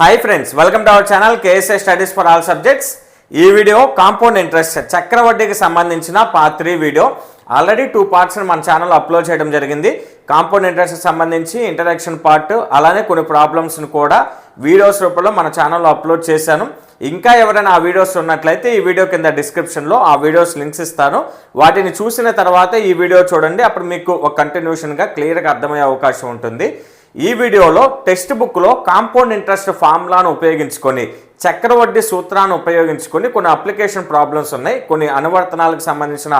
Hi friends, welcome to our channel KSA studies for all subjects. ఈ video compound interest చక్రవడ్డీకి సంబంధించిన part 3 video. Already 2 parts మన channel upload చేయడం జరిగింది. Compound interest సంబంధించి introduction part, అలానే కొన్ని ప్రాబ్లమ్స్ని కూడా వీడియోస్ రూపంలో మన ఛానల్లో అప్లోడ్ చేశాను. ఇంకా ఎవరైనా ఆ వీడియోస్ ఉన్నట్లయితే ఈ వీడియో కింద డిస్క్రిప్షన్లో ఆ వీడియోస్ లింక్స్ ఇస్తాను. వాటిని చూసిన తర్వాత ఈ వీడియో చూడండి. అప్పుడు మీకు ఒక కంటిన్యూషన్గా క్లియర్గా అర్థమయ్యే అవకాశం ఉంటుంది. ఈ వీడియోలో టెక్స్ట్ బుక్లో కాంపౌండ్ ఇంట్రెస్ట్ ఫార్ములాను ఉపయోగించుకొని, చక్రవడ్డీ సూత్రాన్ని ఉపయోగించుకొని కొన్ని అప్లికేషన్ ప్రాబ్లమ్స్ ఉన్నాయి, కొన్ని అనువర్తనాలకు సంబంధించిన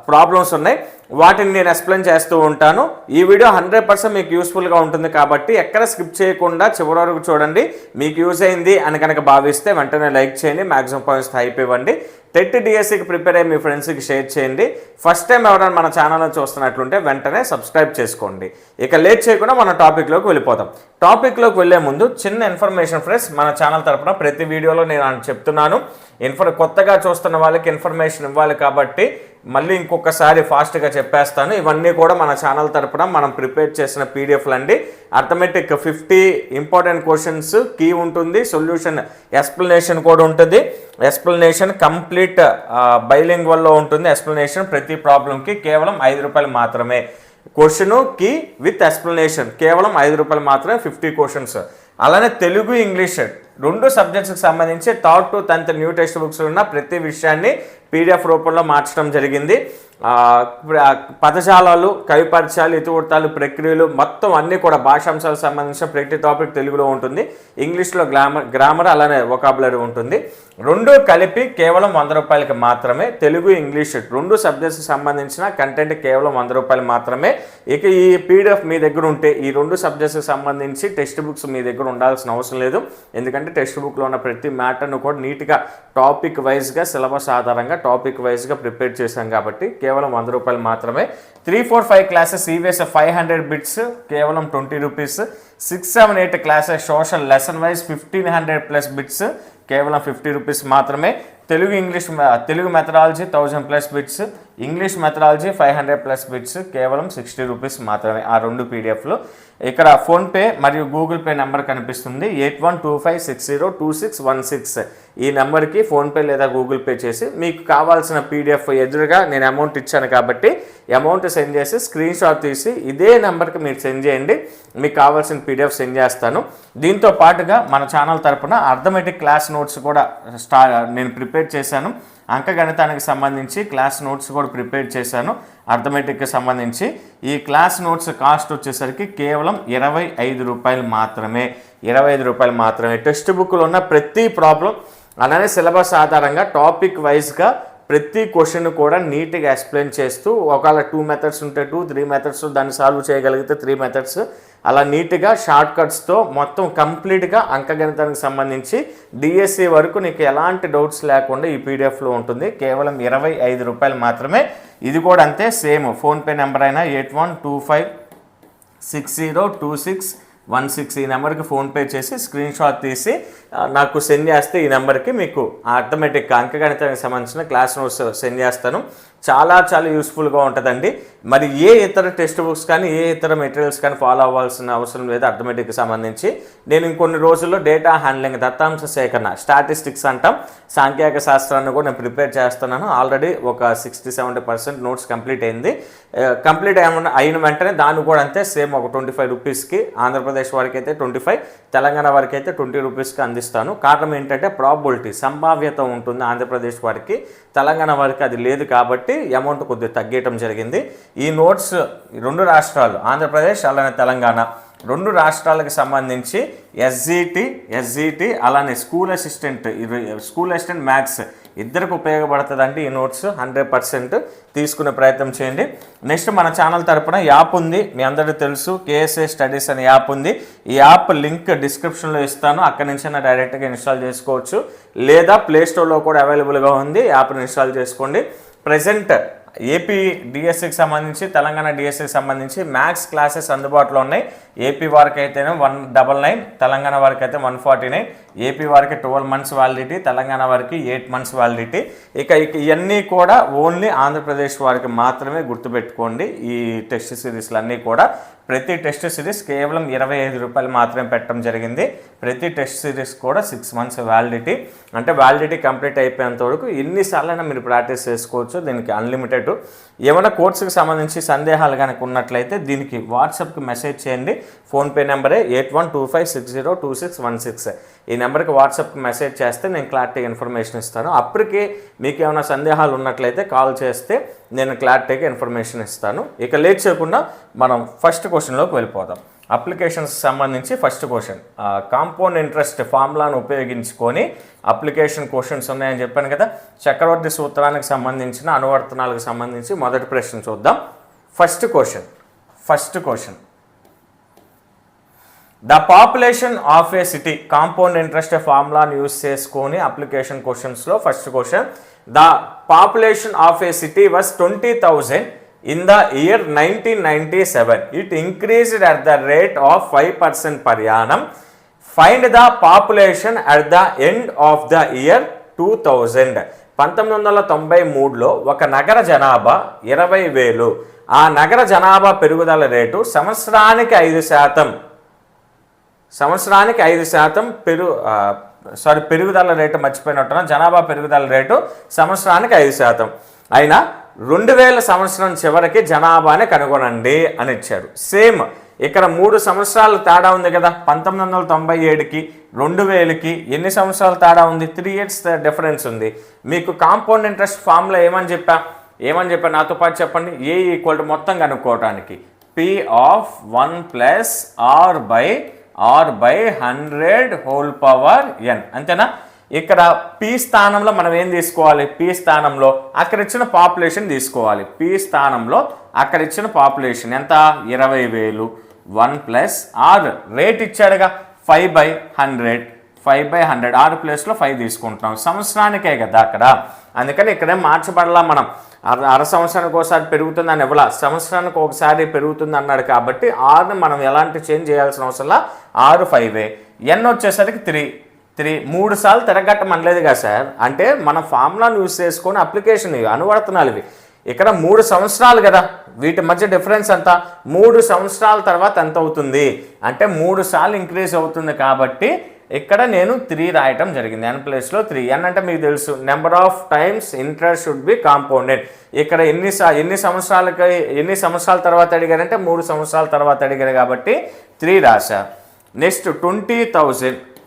ప్రాబ్లమ్స్ ఉన్నాయి. వాటిని నేను ఎక్స్ప్లెయిన్ చేస్తూ ఉంటాను. ఈ వీడియో 100% మీకు యూస్ఫుల్గా ఉంటుంది కాబట్టి ఎక్కడ స్కిప్ చేయకుండా చివరి వరకు చూడండి. మీకు యూజ్ అయింది అని కనుక భావిస్తే వెంటనే లైక్ చేయండి, మ్యాక్సిమం పాయింట్స్ హైప్ ఇవ్వండి. టెట్ డిఎస్సికి ప్రిపేర్ అయ్యి మీ ఫ్రెండ్స్కి షేర్ చేయండి. ఫస్ట్ టైం ఎవరైనా మన ఛానల్ని చూస్తున్నట్లుంటే వెంటనే సబ్స్క్రైబ్ చేసుకోండి. ఇక లేట్ చేయకుండా మన టాపిక్లోకి వెళ్ళిపోతాం. టాపిక్లోకి వెళ్ళే ముందు చిన్న ఇన్ఫర్మేషన్ ఫ్రెండ్స్, మన ఛానల్ తరపున ప్రతి వీడియోలో నేను చెప్తున్నాను. కొత్తగా చూస్తున్న వాళ్ళకి ఇన్ఫర్మేషన్ ఇవ్వాలి కాబట్టి మళ్ళీ ఇంకొకసారి ఫాస్ట్గా చెప్పేస్తాను. ఇవన్నీ కూడా మన ఛానల్ తరపున మనం ప్రిపేర్ చేసిన పీడిఎఫ్లు అండి. అర్థమెటిక్ 50 ఇంపార్టెంట్ క్వశ్చన్స్ కీ ఉంటుంది, సొల్యూషన్ ఎక్స్ప్లెనేషన్ కూడా ఉంటుంది. ఎక్స్ప్లెనేషన్ కంప్లీట్ బైలింగ్వల్లో ఉంటుంది. ఎక్స్ప్లెనేషన్ ప్రతి ప్రాబ్లంకి కేవలం ₹5 మాత్రమే. క్వశ్చన్ కీ విత్ ఎక్స్ప్లెనేషన్ కేవలం ₹5 మాత్రమే, 50 క్వశ్చన్స్. అలానే తెలుగు, ఇంగ్లీష్ 2 సబ్జెక్ట్స్కి సంబంధించి 3rd to 10th new text books ఉన్న ప్రతి విషయాన్ని పీడిఎఫ్ రూపంలో మార్చడం జరిగింది. పదజాలాలు, కవి పరిచయాలు, ఇతివృత్తాలు, ప్రక్రియలు మొత్తం అన్నీ కూడా భాషాంశాలకు సంబంధించిన ప్రతి టాపిక్ తెలుగులో ఉంటుంది. ఇంగ్లీష్లో గ్రామర్ అలానే వొకాబులరీ ఉంటుంది. 2 కలిపి కేవలం ₹100 మాత్రమే. తెలుగు, ఇంగ్లీష్ 2 సబ్జెక్ట్స్కి సంబంధించిన కంటెంట్ కేవలం ₹100 మాత్రమే. ఇక ఈ పీడిఎఫ్ మీ దగ్గర ఉంటే ఈ 2 సబ్జెక్ట్స్కి సంబంధించి టెక్స్ట్ బుక్స్ మీ దగ్గర ఉండాల్సిన అవసరం లేదు. ఎందుకంటే టెక్స్ట్ బుక్లో ఉన్న ప్రతి మ్యాటర్ను కూడా నీట్గా టాపిక్ వైజ్గా, సిలబస్ ఆధారంగా టాపిక్ వైజ్గా ప్రిపేర్ చేశాం కాబట్టి కేవలం ₹100 మాత్రమే. 3, 4, 5 క్లాసెస్ ఈవీఎస్ 500 బిట్స్ కేవలం ₹20. 6, 7, 8 classes social lesson wise 1500+ bits కేవలం ₹50 మాత్రమే. Telugu methodology 1000+ bits, English methodology 500+ bits కేవలం ₹60 మాత్రమే. ఆ 2 పీడిఎఫ్లు. ఇక్కడ ఫోన్పే మరియు గూగుల్ పే నెంబర్ కనిపిస్తుంది. 8125602616 ఈ నెంబర్కి ఫోన్పే లేదా గూగుల్ పే చేసి మీకు కావాల్సిన పీడిఎఫ్ ఎదురుగా నేను అమౌంట్ ఇచ్చాను కాబట్టి అమౌంట్ సెండ్ చేసి స్క్రీన్ షాట్ తీసి ఇదే నెంబర్కి మీరు సెండ్ చేయండి. మీకు కావాల్సిన పీడిఎఫ్ సెండ్ చేస్తాను. దీంతో పాటుగా మన ఛానల్ తరపున అర్థమెటిక్ క్లాస్ నోట్స్ కూడా నేను ప్రిపేర్ చేశాను. అంకగణితానికి సంబంధించి క్లాస్ నోట్స్ కూడా ప్రిపేర్ చేశాను. అర్థమెటిక్కి సంబంధించి ఈ క్లాస్ నోట్స్ కాస్ట్ వచ్చేసరికి కేవలం ₹25 మాత్రమే. ₹25 మాత్రమే. టెక్స్ట్ బుక్లో ఉన్న ప్రతి ప్రాబ్లం అలానే సిలబస్ ఆధారంగా టాపిక్ వైజ్గా ప్రతి క్వశ్చన్ కూడా నీట్గా ఎక్స్ప్లెయిన్ చేస్తూ, ఒకవేళ 2 మెథడ్స్ ఉంటే 2, 3 మెథడ్స్ దాన్ని సాల్వ్ చేయగలిగితే 3 మెథడ్స్ అలా నీట్గా షార్ట్ కట్స్తో మొత్తం కంప్లీట్గా అంకగణితానికి సంబంధించి డిఎస్సి వరకు నీకు ఎలాంటి డౌట్స్ లేకుండా ఈ పీడిఎఫ్లో ఉంటుంది. కేవలం ₹25 మాత్రమే. ఇది కూడా అంతే, సేమ్ ఫోన్పే నెంబర్ అయినా 8125602616 ఈ నెంబర్కి ఫోన్పే చేసి స్క్రీన్ షాట్ తీసి నాకు సెండ్ చేస్తే ఈ నెంబర్కి మీకు అర్థమెటిక్ అంకగణితానికి సంబంధించిన క్లాస్ నోట్స్ సెండ్ చేస్తాను. చాలా యూస్ఫుల్గా ఉంటుందండి. మరి ఏ ఇతర టెక్స్ట్ బుక్స్ కానీ ఏ ఇతర మెటీరియల్స్ కానీ ఫాలో అవ్వాల్సిన అవసరం లేదు. అర్థమెటిక్కి సంబంధించి నేను ఇంకొన్ని రోజుల్లో డేటా హ్యాండ్లింగ్, దత్తాంశ సేకరణ, స్టాటిస్టిక్స్ అంటాం, సాంఖ్యక శాస్త్రాన్ని కూడా నేను ప్రిపేర్ చేస్తున్నాను. ఆల్రెడీ ఒక 60-70% నోట్స్ కంప్లీట్ అయింది. కంప్లీట్ అయిన వెంటనే దాన్ని కూడా అంతే సేమ్ ఒక ₹25కి, ఆంధ్రప్రదేశ్ వారికి అయితే 25, తెలంగాణ వారికి అయితే ₹20కి అందిస్తాను. కారణం ఏంటంటే ప్రాబబిలిటీ, సంభావ్యత ఉంటుంది ఆంధ్రప్రదేశ్ వారికి, తెలంగాణ వారికి అది లేదు కాబట్టి అమౌంట్ కొద్దిగా తగ్గేయటం జరిగింది. ఈ నోట్స్ 2 రాష్ట్రాలు, ఆంధ్రప్రదేశ్ అలానే తెలంగాణ 2 రాష్ట్రాలకు సంబంధించి ఎస్జిటి అలానే స్కూల్ అసిస్టెంట్ మ్యాథ్స్ ఇద్దరికి ఉపయోగపడుతుందండి. ఈ నోట్స్ 100% తీసుకునే ప్రయత్నం చేయండి. నెక్స్ట్ మన ఛానల్ తరపున యాప్ ఉంది, మీ అందరికీ తెలుసు, కేఎస్ఏ స్టడీస్ అనే యాప్ ఉంది. ఈ యాప్ లింక్ డిస్క్రిప్షన్లో ఇస్తాను. అక్కడి నుంచి డైరెక్ట్గా ఇన్స్టాల్ చేసుకోవచ్చు, లేదా ప్లేస్టోర్లో కూడా అవైలబుల్గా ఉంది. యాప్ని ఇన్స్టాల్ చేసుకోండి. ప్రజెంట్ ఏపీ డిఎస్సికి సంబంధించి తెలంగాణ డిఎస్సికి సంబంధించి మ్యాథ్స్ క్లాసెస్ అందుబాటులో ఉన్నాయి. ఏపీ వారికి అయితేనే 199, తెలంగాణ వారికి అయితే 149. ఏపీ వారికి 12 months వ్యాలిడిటీ, తెలంగాణ వారికి 8 months వ్యాలిడిటీ. ఇక ఇవన్నీ కూడా ఓన్లీ ఆంధ్రప్రదేశ్ వారికి మాత్రమే గుర్తుపెట్టుకోండి. ఈ టెస్ట్ సిరీస్లు అన్నీ కూడా ప్రతి టెస్ట్ సిరీస్ కేవలం 25 రూపాయలు మాత్రమే పెట్టడం జరిగింది. ప్రతి టెస్ట్ సిరీస్ కూడా 6 months వ్యాలిడిటీ, అంటే వ్యాలిడిటీ కంప్లీట్ అయిపోయేంత వరకు ఎన్నిసార్లైనా మీరు ప్రాక్టీస్ చేసుకోవచ్చు. దీనికి అన్లిమిటెడ్. ఏమైనా కోర్సుకి సంబంధించి సందేహాలు కనుక ఉన్నట్లయితే దీనికి వాట్సాప్కి మెసేజ్ చేయండి. ఫోన్పే నెంబరే 8125602616. ఈ నెంబర్కి వాట్సాప్కి మెసేజ్ చేస్తే నేను క్లారిటీ ఇన్ఫర్మేషన్ ఇస్తాను. అప్పటికే మీకు ఏమైనా సందేహాలు ఉన్నట్లయితే కాల్ చేస్తే నేను క్లారిటీగా ఇన్ఫర్మేషన్ ఇస్తాను. ఇక లేట్ చేయకుండా మనం ఫస్ట్ క్వశ్చన్లోకి వెళ్ళిపోదాం. అప్లికేషన్స్ సంబంధించి ఫస్ట్ క్వశ్చన్, కాంపౌండ్ ఇంట్రెస్ట్ ఫార్ములాను ఉపయోగించుకొని అప్లికేషన్ క్వశ్చన్స్ ఉన్నాయని చెప్పాను కదా. చక్రవర్తి సూత్రానికి సంబంధించిన అనువర్తనాలకు సంబంధించి మొదటి ప్రశ్న చూద్దాం. First question the population of a city, compound interest ఫార్ములాను యూజ్ చేసుకొని అప్లికేషన్ క్వశ్చన్స్లో first question, the population of a city was 20,000 in the year 1997. It increased at the rate of 5% per annum. Find the population at the end of the year 2000. 1993లో ఒక నగర జనాభా 20,000. ఆ నగర జనాభా పెరుగుదల రేటు సంవత్సరానికి 5%. పెరుగుదల రేటు మర్చిపోయినట్టున్నా, జనాభా పెరుగుదల రేటు సంవత్సరానికి 5%. అయినా 2000 సంవత్సరం చివరికి జనాభాని కనుగొనండి అని ఇచ్చారు. సేమ్ ఇక్కడ 3 సంవత్సరాలు తేడా ఉంది కదా. 1997కి 2000కి ఎన్ని సంవత్సరాలు తేడా ఉంది? 3 years డిఫరెన్స్ ఉంది. మీకు కాంపౌండ్ ఇంట్రెస్ట్ ఫార్ములా ఏమని చెప్పా నాతో పాటు చెప్పండి. ఏ ఈక్వల్ టు మొత్తం కనుక్కోవటానికి P of 1 plus R by 100 whole power n, అంతేనా? ఇక్కడ పి స్థానంలో మనం ఏం తీసుకోవాలి? పి స్థానంలో అక్కడ ఇచ్చిన పాపులేషన్ తీసుకోవాలి. పి స్థానంలో అక్కడ ఇచ్చిన పాపులేషన్ ఎంత? 20,000. 1 plus ఆర్ రేట్ ఇచ్చాడుగా 5/100. ఆరు ప్లేస్లో 5 తీసుకుంటున్నాం. సంవత్సరానికే కదా అక్కడ, అందుకని ఇక్కడే మార్చబడలా. మనం అర సంవత్సరానికి ఒకసారి పెరుగుతుందని ఇవ్వాల, సంవత్సరానికి ఒకసారి పెరుగుతుంది అన్నాడు కాబట్టి ఆరుని మనం ఎలాంటి చేంజ్ చేయాల్సిన అవసరంలా. 6 5. ఎన్ వచ్చేసరికి 3. 3 సార్లు తిరగట్టమనలేదు కదా సార్. అంటే మన ఫార్ములాను యూజ్ చేసుకొని అప్లికేషన్ అనువర్తనాలు ఇవి. ఇక్కడ 3 సంవత్సరాలు కదా, వీటి మధ్య డిఫరెన్స్ ఎంత? 3 సంవత్సరాల తర్వాత ఎంత అవుతుంది అంటే 3 సార్లు ఇంక్రీజ్ అవుతుంది. కాబట్టి ఇక్కడ నేను 3 రాయటం జరిగింది. n ప్లేస్లో 3. n అంటే మీకు తెలుసు, number of times interest should be compounded. ఇక్కడ ఎన్ని సంవత్సరాల తర్వాత అడిగారంటే 3 సంవత్సరాల తర్వాత అడిగారు కాబట్టి 3 రాశా. నెక్స్ట్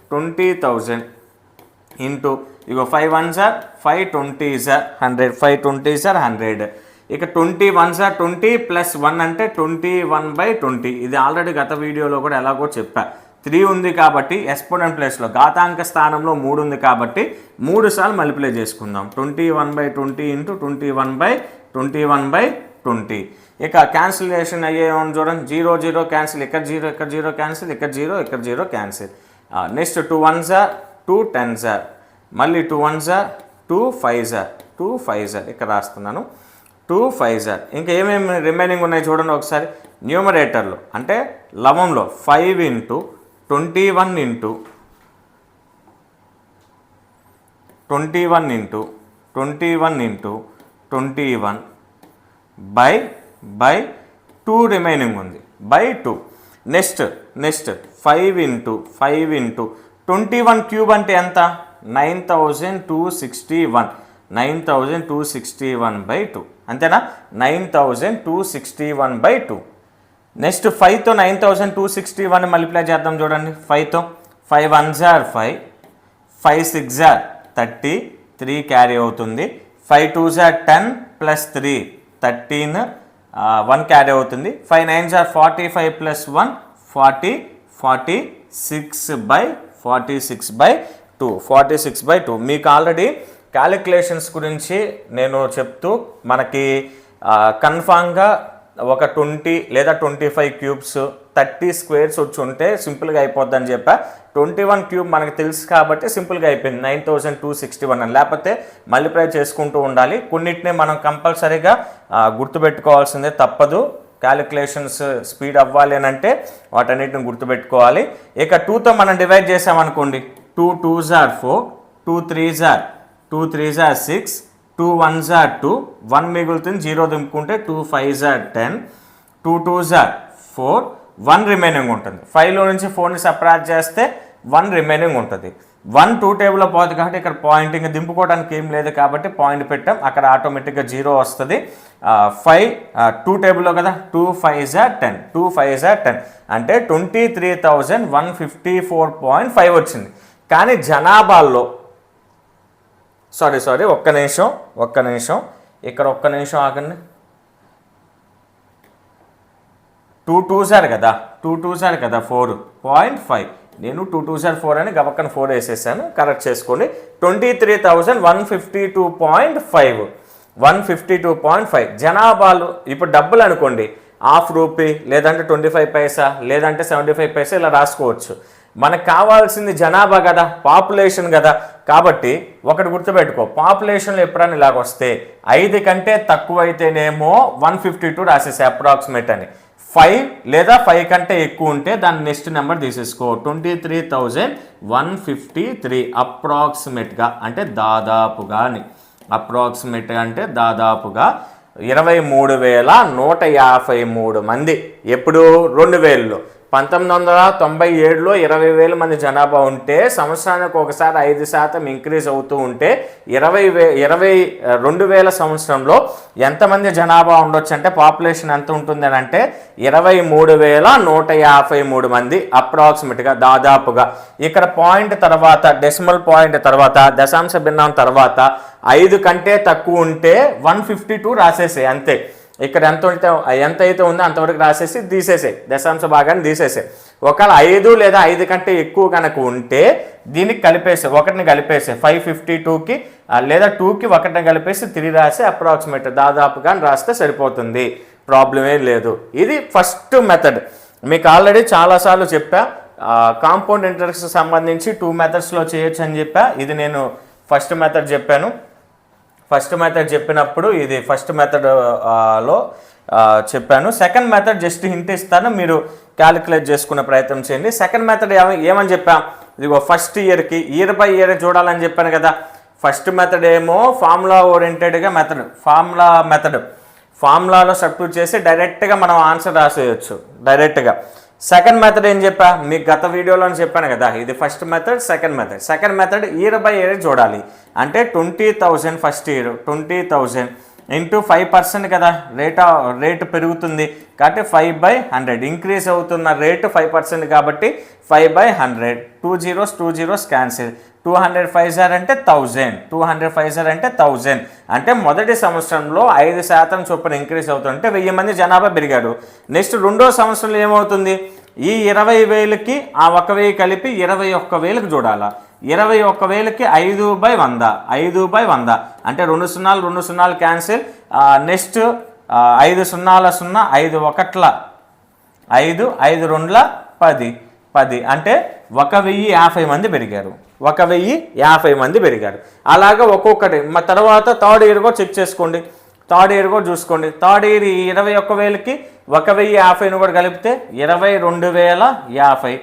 20,000 ఇంటూ ఇగో 5 1s are 5 20s are 100. 5 20s are 100. ఇక 20 1s are 20 ప్లస్ 1 అంటే 21/20. ఇది ఆల్రెడీ గత వీడియోలో కూడా ఎలాగో చెప్పా. 3 ఉంది కాబట్టి ఎక్స్పోనెంట్ ప్లేస్లో ఘాతాంక స్థానంలో 3 ఉంది కాబట్టి 3 సార్లు మల్టిప్లై చేసుకుందాం. 21/20 ఇంటూ 21/20. ఇక క్యాన్సిలేషన్ అయ్యేమని చూడండి. 0 0 క్యాన్సిల్, ఇక్కడ 0 ఇక్కడ 0 క్యాన్సిల్, ఇక్కడ 0 ఇక్కడ 0 cancel. Next 2 1s are 2 10s are, మళ్ళీ 2 1s are 2 5s are, 2 5s are ఇక్కడ రాస్తున్నాను. 2 5s are. ఇంకా ఏమేమి రిమైనింగ్ ఉన్నాయి చూడండి ఒకసారి. న్యూమరేటర్లో అంటే లవంలో 5 into 21 into 21 into 21 into 21 by 2 remaining ఉంది బై 2. నెక్స్ట్ 5 ఇంటూ 21 క్యూబ్ అంటే ఎంత? 9,261. 9,261/2 అంతేనా? 9,261/2. నెక్స్ట్ 5తో 9,261 మల్టిప్లై చేద్దాం చూడండి. 5తో 5 1s are 5, 5 6s are 30, 3 carry అవుతుంది. 5 2s are 10 ప్లస్ 3 13, 1 క్యారీ అవుతుంది. 5 9s are 45 ప్లస్ 1 40, 46/2. 46/2. మీకు ఆల్రెడీ క్యాలిక్యులేషన్స్ గురించి నేను చెప్తూ మనకి కన్ఫామ్గా ఒక 20 లేదా 25 క్యూబ్స్ 30 స్క్వేర్స్ వచ్చి ఉంటే సింపుల్గా అయిపోద్ది అని చెప్పా. 21 క్యూబ్ మనకు తెలుసు కాబట్టి సింపుల్గా అయిపోయింది 9261 అని. లేకపోతే మల్టిప్లై చేసుకుంటూ ఉండాలి. కొన్నిటిని మనం కంపల్సరీగా గుర్తుపెట్టుకోవాల్సిందే, తప్పదు. క్యాలిక్యులేషన్స్ స్పీడ్ అవ్వాలి అని అంటే వాటన్నిటిని గుర్తుపెట్టుకోవాలి. ఇక 2తో మనం డివైడ్ చేసామనుకోండి, 2 2s are 4, 2 3s are 2 3s are 6, 2 1s are 2, 1 మిగులుతుంది, 0 దింపుకుంటే 2 5s are 10, 2 2s are 4, 1 remaining ఉంటుంది. 5లో నుంచి 4ని సపరేట్ చేస్తే 1 రిమైనింగ్ ఉంటుంది. 1 2 టేబుల్లో పోతుంది కాబట్టి ఇక్కడ పాయింటింగ్ దింపుకోవడానికి ఏం లేదు కాబట్టి పాయింట్ పెట్టాం, అక్కడ ఆటోమేటిక్గా 0 వస్తుంది. 5 2 టేబుల్లో కదా, 2 5s are 10, 2 5s are 10 అంటే 23,154.5 వచ్చింది. కానీ జనాభాలో సారీ ఒక్క నిమిషం ఇక్కడ ఒక్క నిమిషం ఆగండి. 2 2s are కదా, 2 2s are కదా 4.5, నేను 2 2s are 4 అని గబక్కన 4 వేసేసాను, కరెక్ట్ చేసుకోండి. 23,152.5 152.5 జనాభాలు. ఇప్పుడు డబ్బులు అనుకోండి, ₹1 లేదంటే 25 పైసా లేదంటే 75 పైసా ఇలా రాసుకోవచ్చు. మనకు కావాల్సింది జనాభా కదా, పాపులేషన్ కదా. కాబట్టి ఒకటి గుర్తుపెట్టుకో, పాపులేషన్లో ఎప్పుడైనా ఇలాగ వస్తే 5 కంటే తక్కువ అయితేనేమో 152 రాసేసి అప్రాక్సిమేట్ అని. 5 లేదా 5 కంటే ఎక్కువ ఉంటే దాని నెక్స్ట్ నెంబర్ తీసేసుకో. 23,153 అప్రాక్సిమేట్గా అంటే దాదాపుగా అని. అప్రాక్సిమేట్గా అంటే దాదాపుగా 23,153 మంది. ఎప్పుడు 2000లో 1997లో 20,000 మంది జనాభా ఉంటే సంవత్సరానికి ఒకసారి 5% ఇంక్రీజ్ అవుతూ ఉంటే 2000 సంవత్సరంలో ఎంతమంది జనాభా ఉండొచ్చు అంటే పాపులేషన్ ఎంత ఉంటుంది అని అంటే 23,153 మంది అప్రాక్సిమేట్గా దాదాపుగా. ఇక్కడ పాయింట్ తర్వాత డెసిమల్ పాయింట్ తర్వాత దశాంశ భిన్నం తర్వాత 5 కంటే తక్కువ ఉంటే 152 రాసేసే అంతే. ఇక్కడ ఎంత అయితే ఉందో అంతవరకు రాసేసి తీసేసే, దశాంశ భాగాన్ని తీసేసే. ఒకవేళ 5 లేదా 5 కంటే ఎక్కువ కనుక ఉంటే దీనికి కలిపేసే, ఒకటిని కలిపేసే 552కి లేదా 2కి ఒకటిని కలిపేసి 3 రాసి అప్రాక్సిమేట్ దాదాపుగా రాస్తే సరిపోతుంది, ప్రాబ్లం ఏం లేదు. ఇది ఫస్ట్ మెథడ్. మీకు ఆల్రెడీ చాలాసార్లు చెప్పా, కాంపౌండ్ ఇంట్రెస్ట్కి సంబంధించి 2 మెథడ్స్లో చేయొచ్చు అని చెప్పా. ఇది నేను ఫస్ట్ మెథడ్ చెప్పాను. ఫస్ట్ మెథడ్ చెప్పినప్పుడు ఇది ఫస్ట్ మెథడ్లో చెప్పాను. సెకండ్ మెథడ్ జస్ట్ హింట్ ఇస్తాను, మీరు క్యాలిక్యులేట్ చేసుకునే ప్రయత్నం చేయండి. సెకండ్ మెథడ్ ఏమని చెప్పాం, ఇదిగో ఫస్ట్ ఇయర్కి ఇయర్ బై ఇయర్ చూడాలని చెప్పాను కదా. ఫస్ట్ మెథడ్ ఏమో ఫార్ములా ఓరియంటెడ్గా మెథడ్, ఫార్ములాలో సబ్స్టిట్యూట్ చేసి డైరెక్ట్గా మనం ఆన్సర్ రాసేయచ్చు డైరెక్ట్గా. సెకండ్ మెథడ్ ఏం చెప్పా, మీకు గత వీడియోలో చెప్పాను కదా, ఇది first method. Second method year by year చూడాలి అంటే 20,000 ఫస్ట్ ఇయర్, 20,000 ఇంటూ 5% కదా, రేటు పెరుగుతుంది కాబట్టి 5/100 ఇంక్రీజ్ అవుతున్న రేటు 5% కాబట్టి 5/100. 2 zeros క్యాన్సిల్. 200 5s అంటే 1000, 200 5s అంటే 1000 అంటే మొదటి సంవత్సరంలో 5% చొప్పున ఇంక్రీజ్ అవుతుంటే 1000 మంది జనాభా పెరిగారు. నెక్స్ట్ రెండో సంవత్సరంలో ఏమవుతుంది, ఈ 20,000కి ఆ 1,000 కలిపి 21,000కి చూడాలా. 21,000కి 5/100 అంటే 2 0 క్యాన్సిల్. నెక్స్ట్ 5 0 0 5 1 5 5 2 10 అంటే 1,050 మంది పెరిగారు. 1,050 మంది పెరిగారు. అలాగా ఒక్కొక్కటి. తర్వాత థర్డ్ ఇయర్ కూడా చెక్ చేసుకోండి, థర్డ్ ఇయర్ కూడా చూసుకోండి. థర్డ్ ఇయర్ 21,000కి 1,050ని కూడా కలిపితే 22,050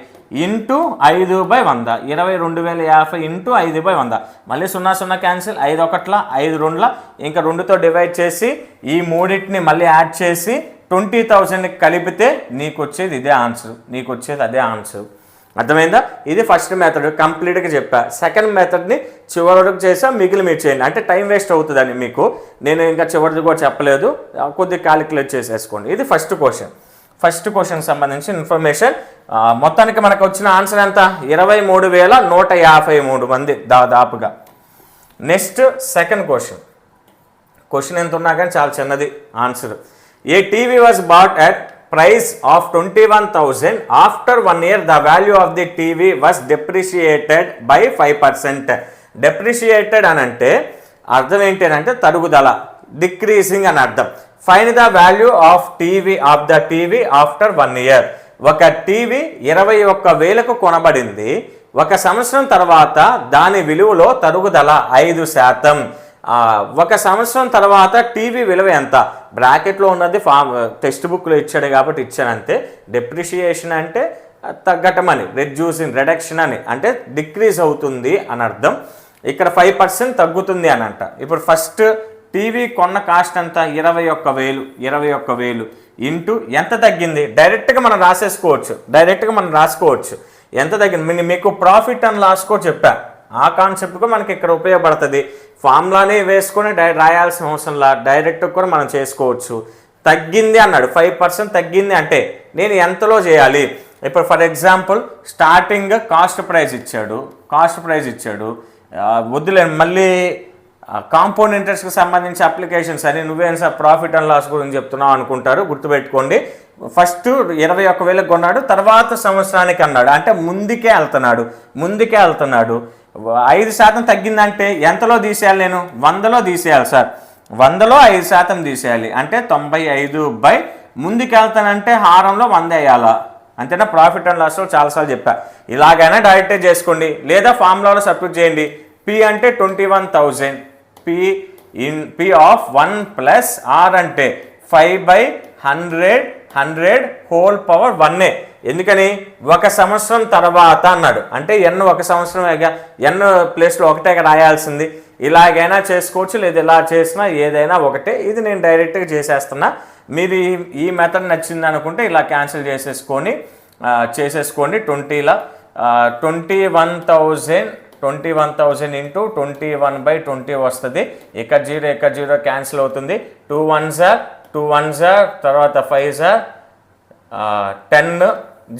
ఇంటూ 5/100, 22,050 ఇంటూ 5/100. మళ్ళీ 0 0 క్యాన్సిల్, 5 1 5 2 ఇంకా 2తో డివైడ్ చేసి ఈ మూడింటిని మళ్ళీ యాడ్ చేసి 20,000ని కలిపితే నీకు వచ్చేది అదే ఆన్సర్. అర్థమైందా? ఇది ఫస్ట్ మెథడ్ కంప్లీట్గా చెప్పా. సెకండ్ మెథడ్ని చివరి వరకు చేసా, మిగిలి మీరు చేయండి. అంటే టైం వేస్ట్ అవుతుందని మీకు నేను ఇంకా చివరిది కూడా చెప్పలేదు, కొద్దిగా క్యాలిక్యులేట్ చేసేసుకోండి. ఇది ఫస్ట్ క్వశ్చన్ సంబంధించిన ఇన్ఫర్మేషన్. మొత్తానికి మనకు వచ్చిన ఆన్సర్ ఎంత, 23,153 మంది దాదాపుగా. నెక్స్ట్ సెకండ్ క్వశ్చన్ ఎంత ఉన్నా కానీ చాలా చిన్నది answer. A TV was bat at price of 21,000 after 1 year the value of the TV was depreciated by 5%. depreciated అని అంటే అర్థం ఏంటి అంటే తరుగుదల, డిక్రీజింగ్ అని అర్థం. Find the value of the TV after 1 year. ఒక టీవీ 21,000కు కొనబడింది. 1 సంవత్సరం తర్వాత దాని విలువలో తరుగుదల 5%. 1 సంవత్సరం తర్వాత టీవీ విలువ ఎంత? బ్రాకెట్లో ఉన్నది టెక్స్ట్ బుక్లో ఇచ్చాడు కాబట్టి ఇచ్చానంతే. డెప్రిషియేషన్ అంటే తగ్గటం అని, రిడక్షన్ అని, అంటే డిక్రీజ్ అవుతుంది అని అర్థం. ఇక్కడ 5% తగ్గుతుంది అని అంట. ఇప్పుడు ఫస్ట్ టీవీ కొన్న కాస్ట్ అంతా 21,000 ఇంటూ ఎంత తగ్గింది డైరెక్ట్గా మనం రాసుకోవచ్చు. ఎంత తగ్గింది మీకు ప్రాఫిట్ అండ్ లాస్ కూడా చెప్పా. ఆ కాన్సెప్ట్ కూడా మనకి ఇక్కడ ఉపయోగపడుతుంది. ఫార్ములానే వేసుకొని రాయాల్సిన అవసరంలా డైరెక్ట్ కూడా మనం చేసుకోవచ్చు. తగ్గింది అన్నాడు, 5% తగ్గింది అంటే నేను ఎంతలో చేయాలి? ఇప్పుడు for example starting cost price ఇచ్చాడు. వద్దులే మళ్ళీ కాంపౌండ్ ఇంట్రెస్ట్కి సంబంధించి అప్లికేషన్స్ అని నువ్వేం సార్ ప్రాఫిట్ అండ్ లాస్ గురించి చెప్తున్నావు అనుకుంటారు. గుర్తుపెట్టుకోండి, ఫస్ట్ 21,000 కొన్నాడు, తర్వాత సంవత్సరానికి అన్నాడు, అంటే ముందుకే వెళ్తున్నాడు. 5% తగ్గిందంటే ఎంతలో తీసేయాలి? నేను 100లో తీసేయాలి సార్. 100లో 5% తీసేయాలి అంటే 95/, ముందుకు వెళ్తానంటే హారంలో 100 వేయాలా. అంతేనా? ప్రాఫిట్ అండ్ లాస్లో చాలాసార్లు చెప్పా. ఇలాగైనా డైరెక్టే చేసుకోండి, లేదా ఫార్ములాలో సబ్స్టిట్యూట్ చేయండి. P అంటే 21,000, P ఆఫ్ 1 ప్లస్ R అంటే 5/100 హోల్ పవర్ 1. ఎందుకని 1 సంవత్సరం తర్వాత అన్నాడు, అంటే N 1 సంవత్సరం N ప్లేస్లో ఒకటే రాయాల్సింది. ఇలాగైనా చేసుకోవచ్చు, లేదా ఇలా చేసినా ఏదైనా ఒకటే. ఇది నేను డైరెక్ట్గా చేసేస్తున్నా. మీరు ఈ మెథడ్ నచ్చింది అనుకుంటే ఇలా క్యాన్సిల్ చేసేసుకోండి. 20లా 21,000 ఇంటూ 21/20 వస్తుంది. ఇక్కడ 0 క్యాన్సిల్ అవుతుంది. 2 1s తర్వాత 5s 10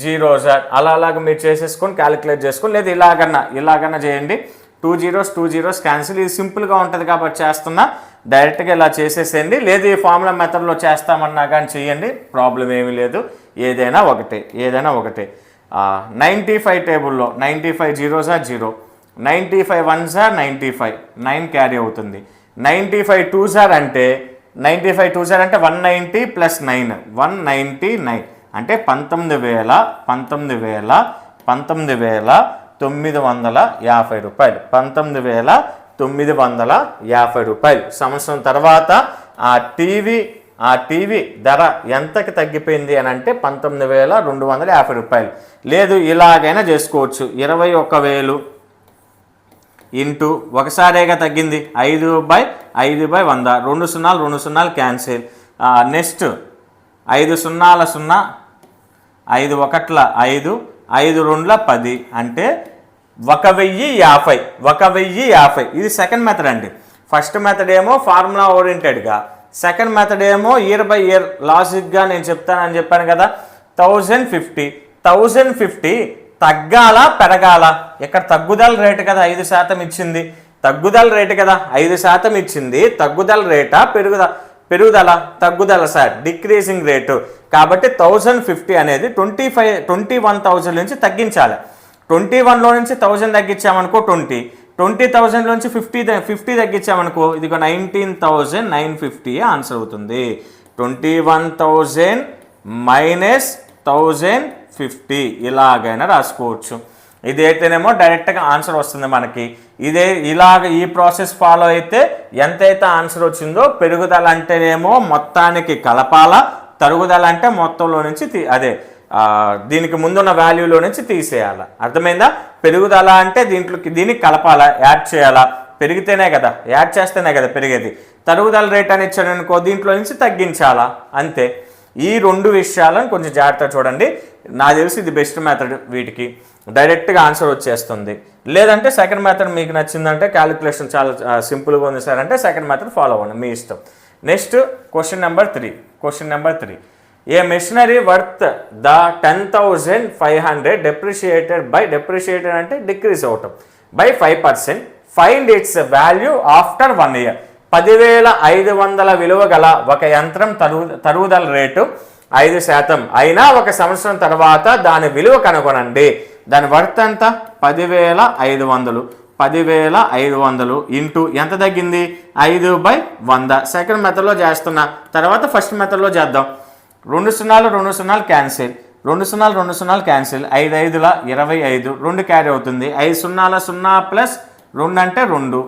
0s అలాగ మీరు చేసేసుకొని క్యాలిక్యులేట్ చేసుకొని, లేదా ఇలాగన్నా చేయండి. 2 zeros క్యాన్సిల్. ఇది సింపుల్గా ఉంటుంది కాబట్టి చేస్తున్నా. డైరెక్ట్గా ఇలా చేసేసేయండి, లేదు ఈ ఫార్ములా మెథడ్లో చేస్తామన్నా కానీ చేయండి, ప్రాబ్లం ఏమీ లేదు. ఏదైనా ఒకటే 95 టేబుల్లో 95 zeros 0, 95 1s 95, 9 క్యారీ అవుతుంది. 95 2s అంటే 190 ప్లస్ 9 199 అంటే 19,950 రూపాయలు. 19,950 రూపాయలు. సంవత్సరం తర్వాత ఆ టీవీ ధర ఎంతకి తగ్గిపోయింది అని అంటే 19,250 రూపాయలు. లేదు ఇలాగైనా చేసుకోవచ్చు. 21,000 ఇంటూ ఒకసారిగా తగ్గింది 5/100, 2 0 క్యాన్సిల్. నెక్స్ట్ 5 0 0, 5 1 5, 5 2 10 అంటే 1,050. ఇది సెకండ్ మెథడ్ అండి. ఫస్ట్ మెథడ్ ఏమో ఫార్ములా ఓరియంటెడ్గా, సెకండ్ మెథడ్ ఏమో ఇయర్ బై ఇయర్ లాజిక్గా నేను చెప్తానని చెప్పాను కదా. 1050 తగ్గాల పెరగాల? ఇక్కడ తగ్గుదల రేటు కదా 5% ఇచ్చింది. తగ్గుదల రేటు కదా 5% ఇచ్చింది. తగ్గుదల రేటా తగ్గుదల సార్, డిక్రీజింగ్ రేటు. కాబట్టి 1050 అనేది 21,000 నుంచి తగ్గించాలి. 21లో నుంచి 1000 తగ్గించామనుకో 20,000 నుంచి 50 తగ్గించామనుకో ఇదిగో 19,950 ఆన్సర్ అవుతుంది. 21,000 మైనస్ 1,050 ఇలాగైనా రాసుకోవచ్చు. ఇదైతేనేమో డైరెక్ట్గా ఆన్సర్ వస్తుంది మనకి. ఈ ప్రాసెస్ ఫాలో అయితే ఎంతైతే ఆన్సర్ వచ్చిందో, పెరుగుదల అంటేనేమో మొత్తానికి కలపాలా, తరుగుదల అంటే మొత్తంలో నుంచి దీనికి ముందున్న వాల్యూలో నుంచి తీసేయాలా. అర్థమైందా? పెరుగుదల అంటే దీనికి కలపాలా, యాడ్ చేయాలా. పెరిగితేనే కదా, యాడ్ చేస్తేనే కదా పెరిగేది. తరుగుదల రేట్ అని ఇచ్చాడు అనుకో, దీంట్లో నుంచి తగ్గించాలా, అంతే. ఈ 2 విషయాలను కొంచెం జాగ్రత్తగా చూడండి. నాకు తెలిసి ఇది బెస్ట్ మెథడ్. వీటికి డైరెక్ట్గా ఆన్సర్ వచ్చేస్తుంది. లేదంటే సెకండ్ మెథడ్ మీకు నచ్చిందంటే, క్యాలిక్యులేషన్ చాలా సింపుల్గా ఉంది సార్ అంటే సెకండ్ మెథడ్ ఫాలో అవ్వండి, మీ ఇష్టం. Next question number 3. A machinery worth the 10,500 డెప్రిషియేటెడ్ అంటే డిక్రీజ్ అవటం by 5%, find its value after 1 year. 10,500 విలువ గల ఒక యంత్రం తరుగుదల రేటు 5% అయినా 1 సంవత్సరం తర్వాత దాని విలువ కనుగొనండి. దాని వర్త్ ఎంత? 10,500 ఇంటూ ఎంత తగ్గింది? 5/100. సెకండ్ మెథడ్లో చేస్తున్నా, తర్వాత ఫస్ట్ మెథడ్లో చేద్దాం. 2 0 క్యాన్సిల్. 2 సున్నాలు 2 సున్నాలు క్యాన్సిల్, 5 5ల 25, 2 క్యారీ అవుతుంది, 5 సున్నాల 0 ప్లస్ 2 అంటే 2,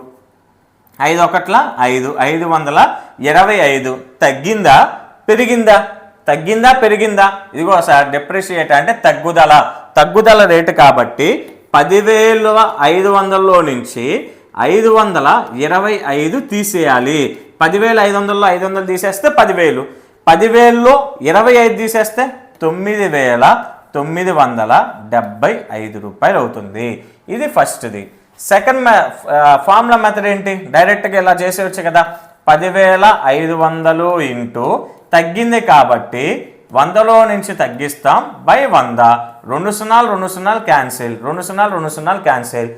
5 1ల 5, 525. తగ్గిందా పెరిగిందా? తగ్గిందా పెరిగిందా? ఇదిగో సార్ డెప్రిషియేట్ అంటే తగ్గుదల రేటు కాబట్టి 10,500లో నుంచి 525 తీసేయాలి. 10,500లో 500 తీసేస్తే 10,000, 10,000లో 25 తీసేస్తే 9,975 రూపాయలు అవుతుంది. ఇది ఫస్ట్ది. సెకండ్ ఫార్ములా మెథడ్ ఏంటి? డైరెక్ట్గా ఇలా చేసేవచ్చు కదా. 10,500 ఇంటూ తగ్గింది కాబట్టి 100లో నుంచి తగ్గిస్తాం బై 100. 2 సున్నాలు 2 సున్నాలు క్యాన్సిల్, 2 సున్నాలు 2 సున్నాలు క్యాన్సిల్.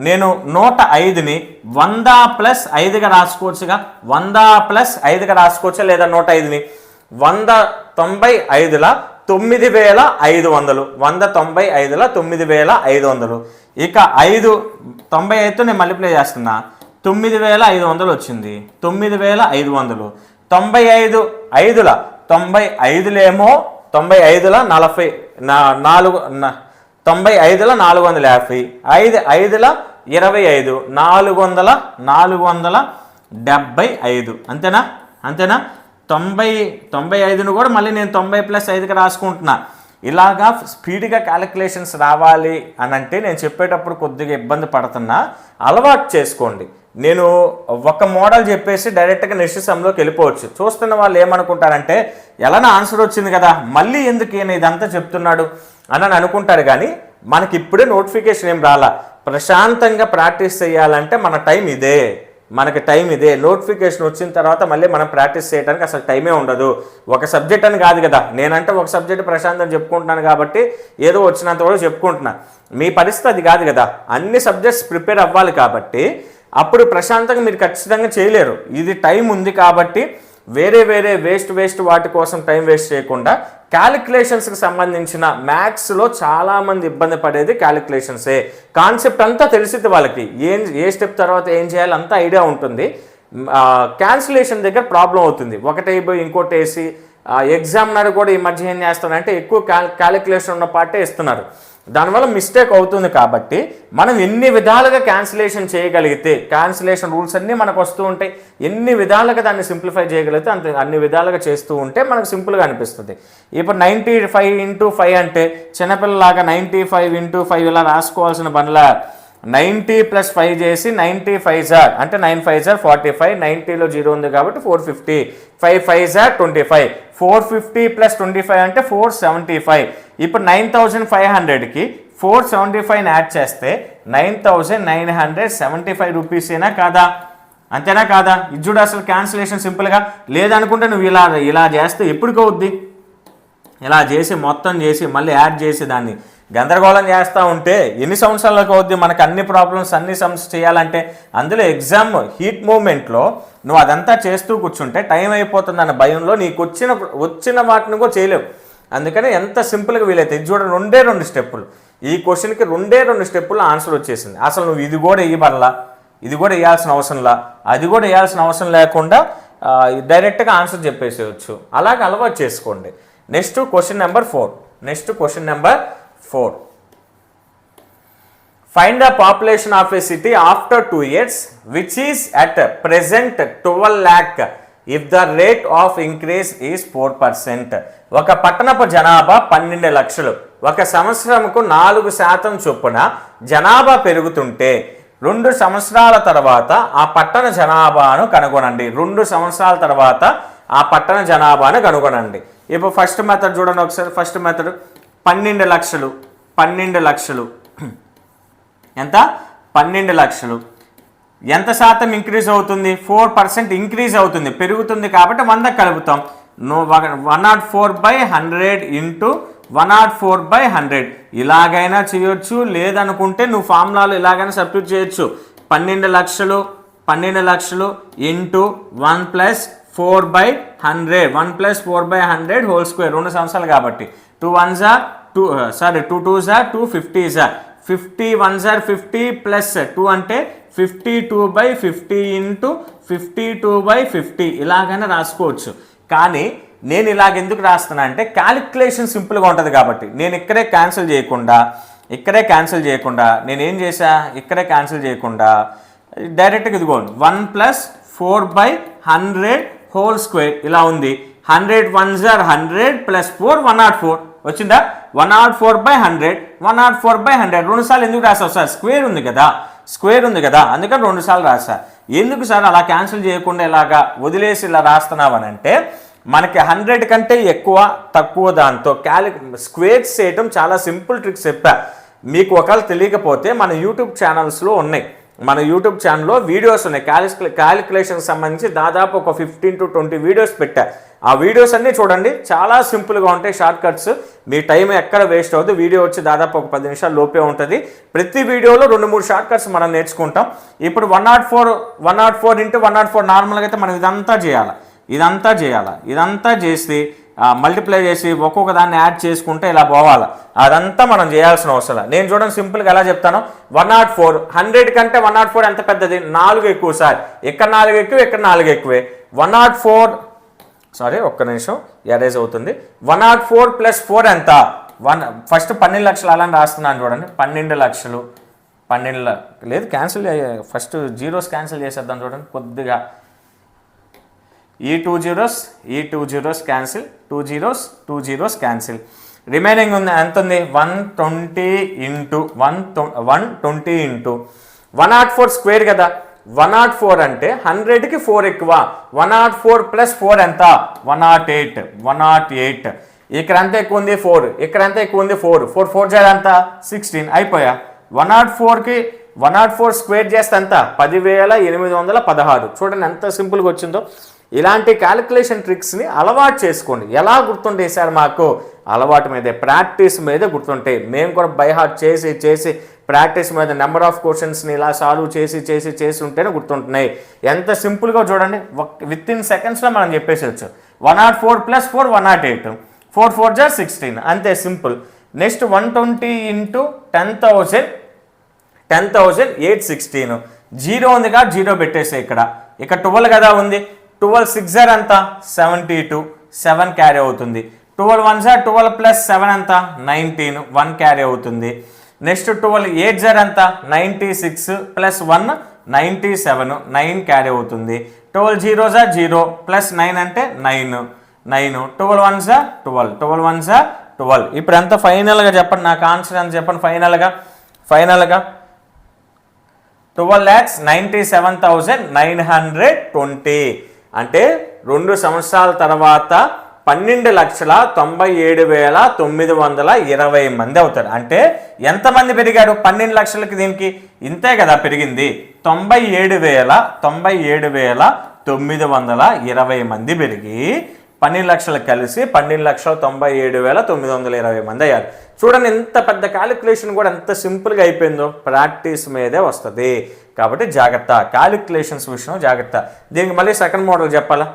నేను 105ని 100 ప్లస్ 5గా రాసుకోవచ్చుగా. 100 ప్లస్ 5గా రాసుకోవచ్చా లేదా? 105ని 195ల 9,500, 195ల 9,500. ఇక 595తో నేను మల్టిప్లై చేస్తున్నా, 9,500 వచ్చింది. 9,500 95 5ల 95లేమో 95ల 40 95ల 450, 5 5ల 25, 475. అంతేనా? 95ను కూడా మళ్ళీ నేను 90 ప్లస్ 5కి రాసుకుంటున్నా. ఇలాగా స్పీడ్గా క్యాలిక్యులేషన్స్ రావాలి అని అంటే నేను చెప్పేటప్పుడు కొద్దిగా ఇబ్బంది పడుతున్నా. అలవాటు చేసుకోండి. నేను ఒక మోడల్ చెప్పేసి డైరెక్ట్గా నెక్స్ట్ సమ్లోకి వెళ్ళిపోవచ్చు. చూస్తున్న వాళ్ళు ఏమనుకుంటారంటే ఎలానా ఆన్సర్ వచ్చింది కదా, మళ్ళీ ఎందుకు ఈయన ఇదంతా చెప్తున్నాడు అని అనుకుంటారు. కానీ మనకి ఇప్పుడే నోటిఫికేషన్ ఏం రాలా. ప్రశాంతంగా ప్రాక్టీస్ చేయాలంటే మనకి టైం ఇదే. నోటిఫికేషన్ వచ్చిన తర్వాత మళ్ళీ మనం ప్రాక్టీస్ చేయడానికి అసలు టైమే ఉండదు. ఒక సబ్జెక్ట్ అని కాదు కదా, నేనంటే ఒక సబ్జెక్ట్ ప్రశాంతం చెప్పుకుంటున్నాను కాబట్టి ఏదో వచ్చినంత వరకు చెప్పుకుంటున్నా. మీ పరిస్థితి అది కాదు కదా. అన్ని సబ్జెక్ట్స్ ప్రిపేర్ అవ్వాలి కాబట్టి అప్పుడు ప్రశాంతంగా మీరు ఖచ్చితంగా చేయలేరు. ఇది టైం ఉంది కాబట్టి వేరే వేస్ట్ వాటి కోసం టైం వేస్ట్ చేయకుండా క్యాలిక్యులేషన్స్కి సంబంధించిన మ్యాథ్స్లో చాలామంది ఇబ్బంది పడేది క్యాలిక్యులేషన్సే. కాన్సెప్ట్ అంతా తెలిసింది వాళ్ళకి, ఏ స్టెప్ తర్వాత ఏం చేయాలి అంతా ఐడియా ఉంటుంది. క్యాన్సిలేషన్ దగ్గర ప్రాబ్లం అవుతుంది. ఒకటి అయిపోయి ఇంకోటి వేసి ఎగ్జామ్ నాడు కూడా ఈ మధ్య ఏం చేస్తారంటే ఎక్కువ క్యాలిక్యులేషన్ ఉన్న పార్టే ఇస్తున్నారు. దానివల్ల మిస్టేక్ అవుతుంది. కాబట్టి మనం ఎన్ని విధాలుగా క్యాన్సిలేషన్ చేయగలిగితే, క్యాన్సిలేషన్ రూల్స్ అన్నీ మనకు వస్తూ ఉంటాయి, ఎన్ని విధాలుగా దాన్ని సింప్లిఫై చేయగలిగితే అన్ని విధాలుగా చేస్తూ ఉంటే మనకు సింపుల్గా అనిపిస్తుంది. ఇప్పుడు 95 ఇంటూ 5 అంటే చిన్నపిల్లలాగా 95 ఇంటూ 5 ఇలా రాసుకోవాల్సిన పనిలా 90 ప్లస్ 5 చేసి 95 జార్ అంటే 9 5 జార్ 45, 90లో 0 ఉంది కాబట్టి 450, 5 5 జార్ 25, 450 ప్లస్ 25 అంటే 475. ఇప్పుడు 9,500కి 475 యాడ్ చేస్తే 9,975 రూపీసేనా కాదా? అంతేనా కాదా? ఇది చూడు అసలు క్యాన్సిలేషన్ సింపుల్గా. లేదనుకుంటే నువ్వు ఇలా చేస్తే ఎప్పటికవుద్ది? ఇలా చేసి మొత్తం చేసి మళ్ళీ యాడ్ చేసి దాన్ని గందరగోళం చేస్తూ ఉంటే ఎన్ని సంవత్సరాలకు అవుద్ది? మనకు అన్ని ప్రాబ్లమ్స్ అన్ని సమ్స్ చేయాలంటే అందులో ఎగ్జామ్ హీట్ మూమెంట్లో నువ్వు అదంతా చేస్తూ కూర్చుంటే టైం అయిపోతుందన్న భయంలో నీకు వచ్చిన వాటిని కూడా చేయలేవు. అందుకని ఎంత సింపుల్గా వీలైతే ఇది చూడండి, 2 స్టెప్పులు. ఈ క్వశ్చన్కి 2 స్టెప్పులు ఆన్సర్ వచ్చేసింది. అసలు నువ్వు ఇది కూడా ఇవ్వాలా, ఇది కూడా వేయాల్సిన అవసరంలా, అది కూడా వేయాల్సిన అవసరం లేకుండా డైరెక్ట్గా ఆన్సర్ చెప్పేసేయచ్చు. అలాగే అలవాటు చేసుకోండి. Next question number 4. Find the population of a city after 2 years which is at present 12 lakh if the rate of increase is 4%. ఒక పట్టణపు జనాభా 12 లక్షలు. ఒక సంవత్సరంకు 4% చొప్పున జనాభా పెరుగుతుంటే 2 సంవత్సరాల తర్వాత ఆ పట్టణ జనాభాను కనుగొనండి. 2 సంవత్సరాల తర్వాత ఆ పట్టణ జనాభాను కనుగొనండి. ఇప్పుడు ఫస్ట్ మెథడ్ చూడండి ఒకసారి. ఫస్ట్ మెథడ్ 12 లక్షలు ఎంత? 12 లక్షలు. ఎంత శాతం ఇంక్రీజ్ అవుతుంది? 4% ఇంక్రీజ్ అవుతుంది, పెరుగుతుంది కాబట్టి 100 కలుపుతాం. 104/100 ఇంటూ 104/100 ఇలాగైనా చేయొచ్చు. లేదనుకుంటే నువ్వు ఫార్ములాలు ఇలాగైనా సబ్స్టిట్యూట్ చేయొచ్చు. 12 లక్షలు ఇంటూ 1 + 4/100, 1 + 4/100 హోల్ స్క్వేర్. 2 సంవత్సరాలు కాబట్టి 2 1s are 2 2 2s are 2 50s are 50 1s are 50 plus 2 అంటే 52/50 ఇంటూ 52/50 ఇలాగైనా రాసుకోవచ్చు. కానీ నేను ఇలాగ ఎందుకు రాస్తున్నా అంటే క్యాలిక్యులేషన్ సింపుల్గా ఉంటుంది కాబట్టి. నేను ఇక్కడే క్యాన్సిల్ చేయకుండా నేనేం చేశా, ఇక్కడే క్యాన్సిల్ చేయకుండా డైరెక్ట్గా ఇదిగోండి 1 + 4/100 హోల్ స్క్వేర్ ఇలా ఉంది. 100 1s are 100 + 4 104 వచ్చిందా. 104/100 104/100 2 సార్లు ఎందుకు రాసావు సార్, స్క్వేర్ ఉంది కదా అందుకని 2 సార్లు రాసా. ఎందుకు సార్ అలా క్యాన్సిల్ చేయకుండా ఇలాగా వదిలేసి ఇలా రాస్తున్నావని అంటే మనకి 100 కంటే ఎక్కువ తక్కువ దాంతో స్క్వేర్స్ చేయటం చాలా సింపుల్ ట్రిక్స్ చెప్పా. మీకు ఒకవేళ తెలియకపోతే మన యూట్యూబ్ ఛానల్స్లో ఉన్నాయి, మన యూట్యూబ్ ఛానల్లో వీడియోస్ ఉన్నాయి. క్యాలిక్యులేషన్కి సంబంధించి దాదాపు ఒక 15 to 20 వీడియోస్ పెట్టా. ఆ వీడియోస్ అన్నీ చూడండి, చాలా సింపుల్గా ఉంటాయి, షార్ట్ కట్స్. మీ టైం ఎక్కడ వేస్ట్ అవ్వదు. వీడియో వచ్చి దాదాపు ఒక 10 నిమిషాల లోపే ఉంటుంది. ప్రతి వీడియోలో 2-3 షార్ట్ కట్స్ మనం నేర్చుకుంటాం. ఇప్పుడు 104 × 104 నార్మల్గా అయితే మనం ఇదంతా చేసి మల్టిప్లై చేసి ఒక్కొక్క దాన్ని యాడ్ చేసుకుంటే ఇలా పోవాలి. అదంతా మనం చేయాల్సిన అవసరం. నేను చూడండి సింపుల్గా ఎలా చెప్తాను. 104 100 కంటే 104 ఎంత పెద్దది, 4 ఎక్కువ సార్. ఇక్కడ 4 ఎక్కువ, ఇక్కడ 4 ఎక్కువే. 104 సారీ ఒక్క నిమిషం ఎరేజ్ అవుతుంది. 104 + 4 ఎంత, ఫస్ట్ 12 లక్షలు అలా రాస్తున్నాను చూడండి. 12 లక్షలు లేదు క్యాన్సిల్, ఫస్ట్ జీరోస్ క్యాన్సిల్ చేసేద్దాం చూడండి కొద్దిగా. ఈ 2 zeros cancel, 2 zeros cancel. Remaining ఉంది ఎంత ఉంది, 120 × 104 స్క్వేర్ కదా. 104 అంటే 100కి 4 ఎక్కువ. 104 + 4 ఎంత, 108. ఇక్కడ ఎంత ఎక్కువ ఉంది 4, ఇక్కడ ఎంత ఎక్కువ ఉంది 4 4 ఎంత 16 అయిపోయా. 104 స్క్వేర్ చేస్తే ఎంత, 10,816. చూడండి ఎంత సింపుల్గా వచ్చిందో. ఇలాంటి క్యాలిక్యులేషన్ ట్రిక్స్ని అలవాటు చేసుకోండి. ఎలా గుర్తుంటాయి సార్, మాకు అలవాటు మీదే, ప్రాక్టీస్ మీదే గుర్తుంటాయి. మేము కూడా బై హార్ట్ చేసి ప్రాక్టీస్ మీద నెంబర్ ఆఫ్ క్వశ్చన్స్ని ఇలా సాల్వ్ చేసి ఉంటేనే గుర్తుంటున్నాయి. ఎంత సింపుల్గా చూడండి, విత్ ఇన్ సెకండ్స్లో మనం చెప్పేసేయచ్చు. 104 + 4 108, 4 4s are 16 అంతే సింపుల్. నెక్స్ట్ 120 × 10,000 816. జీరో ఉంది కదా, జీరో పెట్టేసే ఇక్కడ 12 కదా ఉంది. 12 6s are ఎంత, 72, 7 క్యారీ అవుతుంది. 12 1s are 12 + 7 ఎంత, 19, 1 క్యారీ అవుతుంది. నెక్స్ట్ 12 8s are ఎంత, 96 + 1 97, 9 క్యారీ అవుతుంది. 12 0s are 0 + 9 అంటే 9. 12 1s are 12. ఇప్పుడు ఎంత ఫైనల్గా చెప్పండి, నాకు ఆన్సర్ ఎంత చెప్పండి ఫైనల్గా 12,97,920. అంటే 2 సంవత్సరాల తర్వాత 12,97,920 మంది అవుతారు. అంటే ఎంతమంది పెరిగారు, 12 లక్షలకి దీనికి ఇంతే కదా పెరిగింది. 97,920 మంది పెరిగి 12 లక్షలు కలిసి 12,97,920 మంది అయ్యారు. చూడండి ఎంత పెద్ద క్యాలిక్యులేషన్ కూడా ఎంత సింపుల్గా అయిపోయిందో. ప్రాక్టీస్ మీదే వస్తుంది కాబట్టి జాగ్రత్త, క్యాలిక్యులేషన్స్ విషయం జాగ్రత్త. దీనికి మళ్ళీ సెకండ్ మోడల్ చెప్పాలా,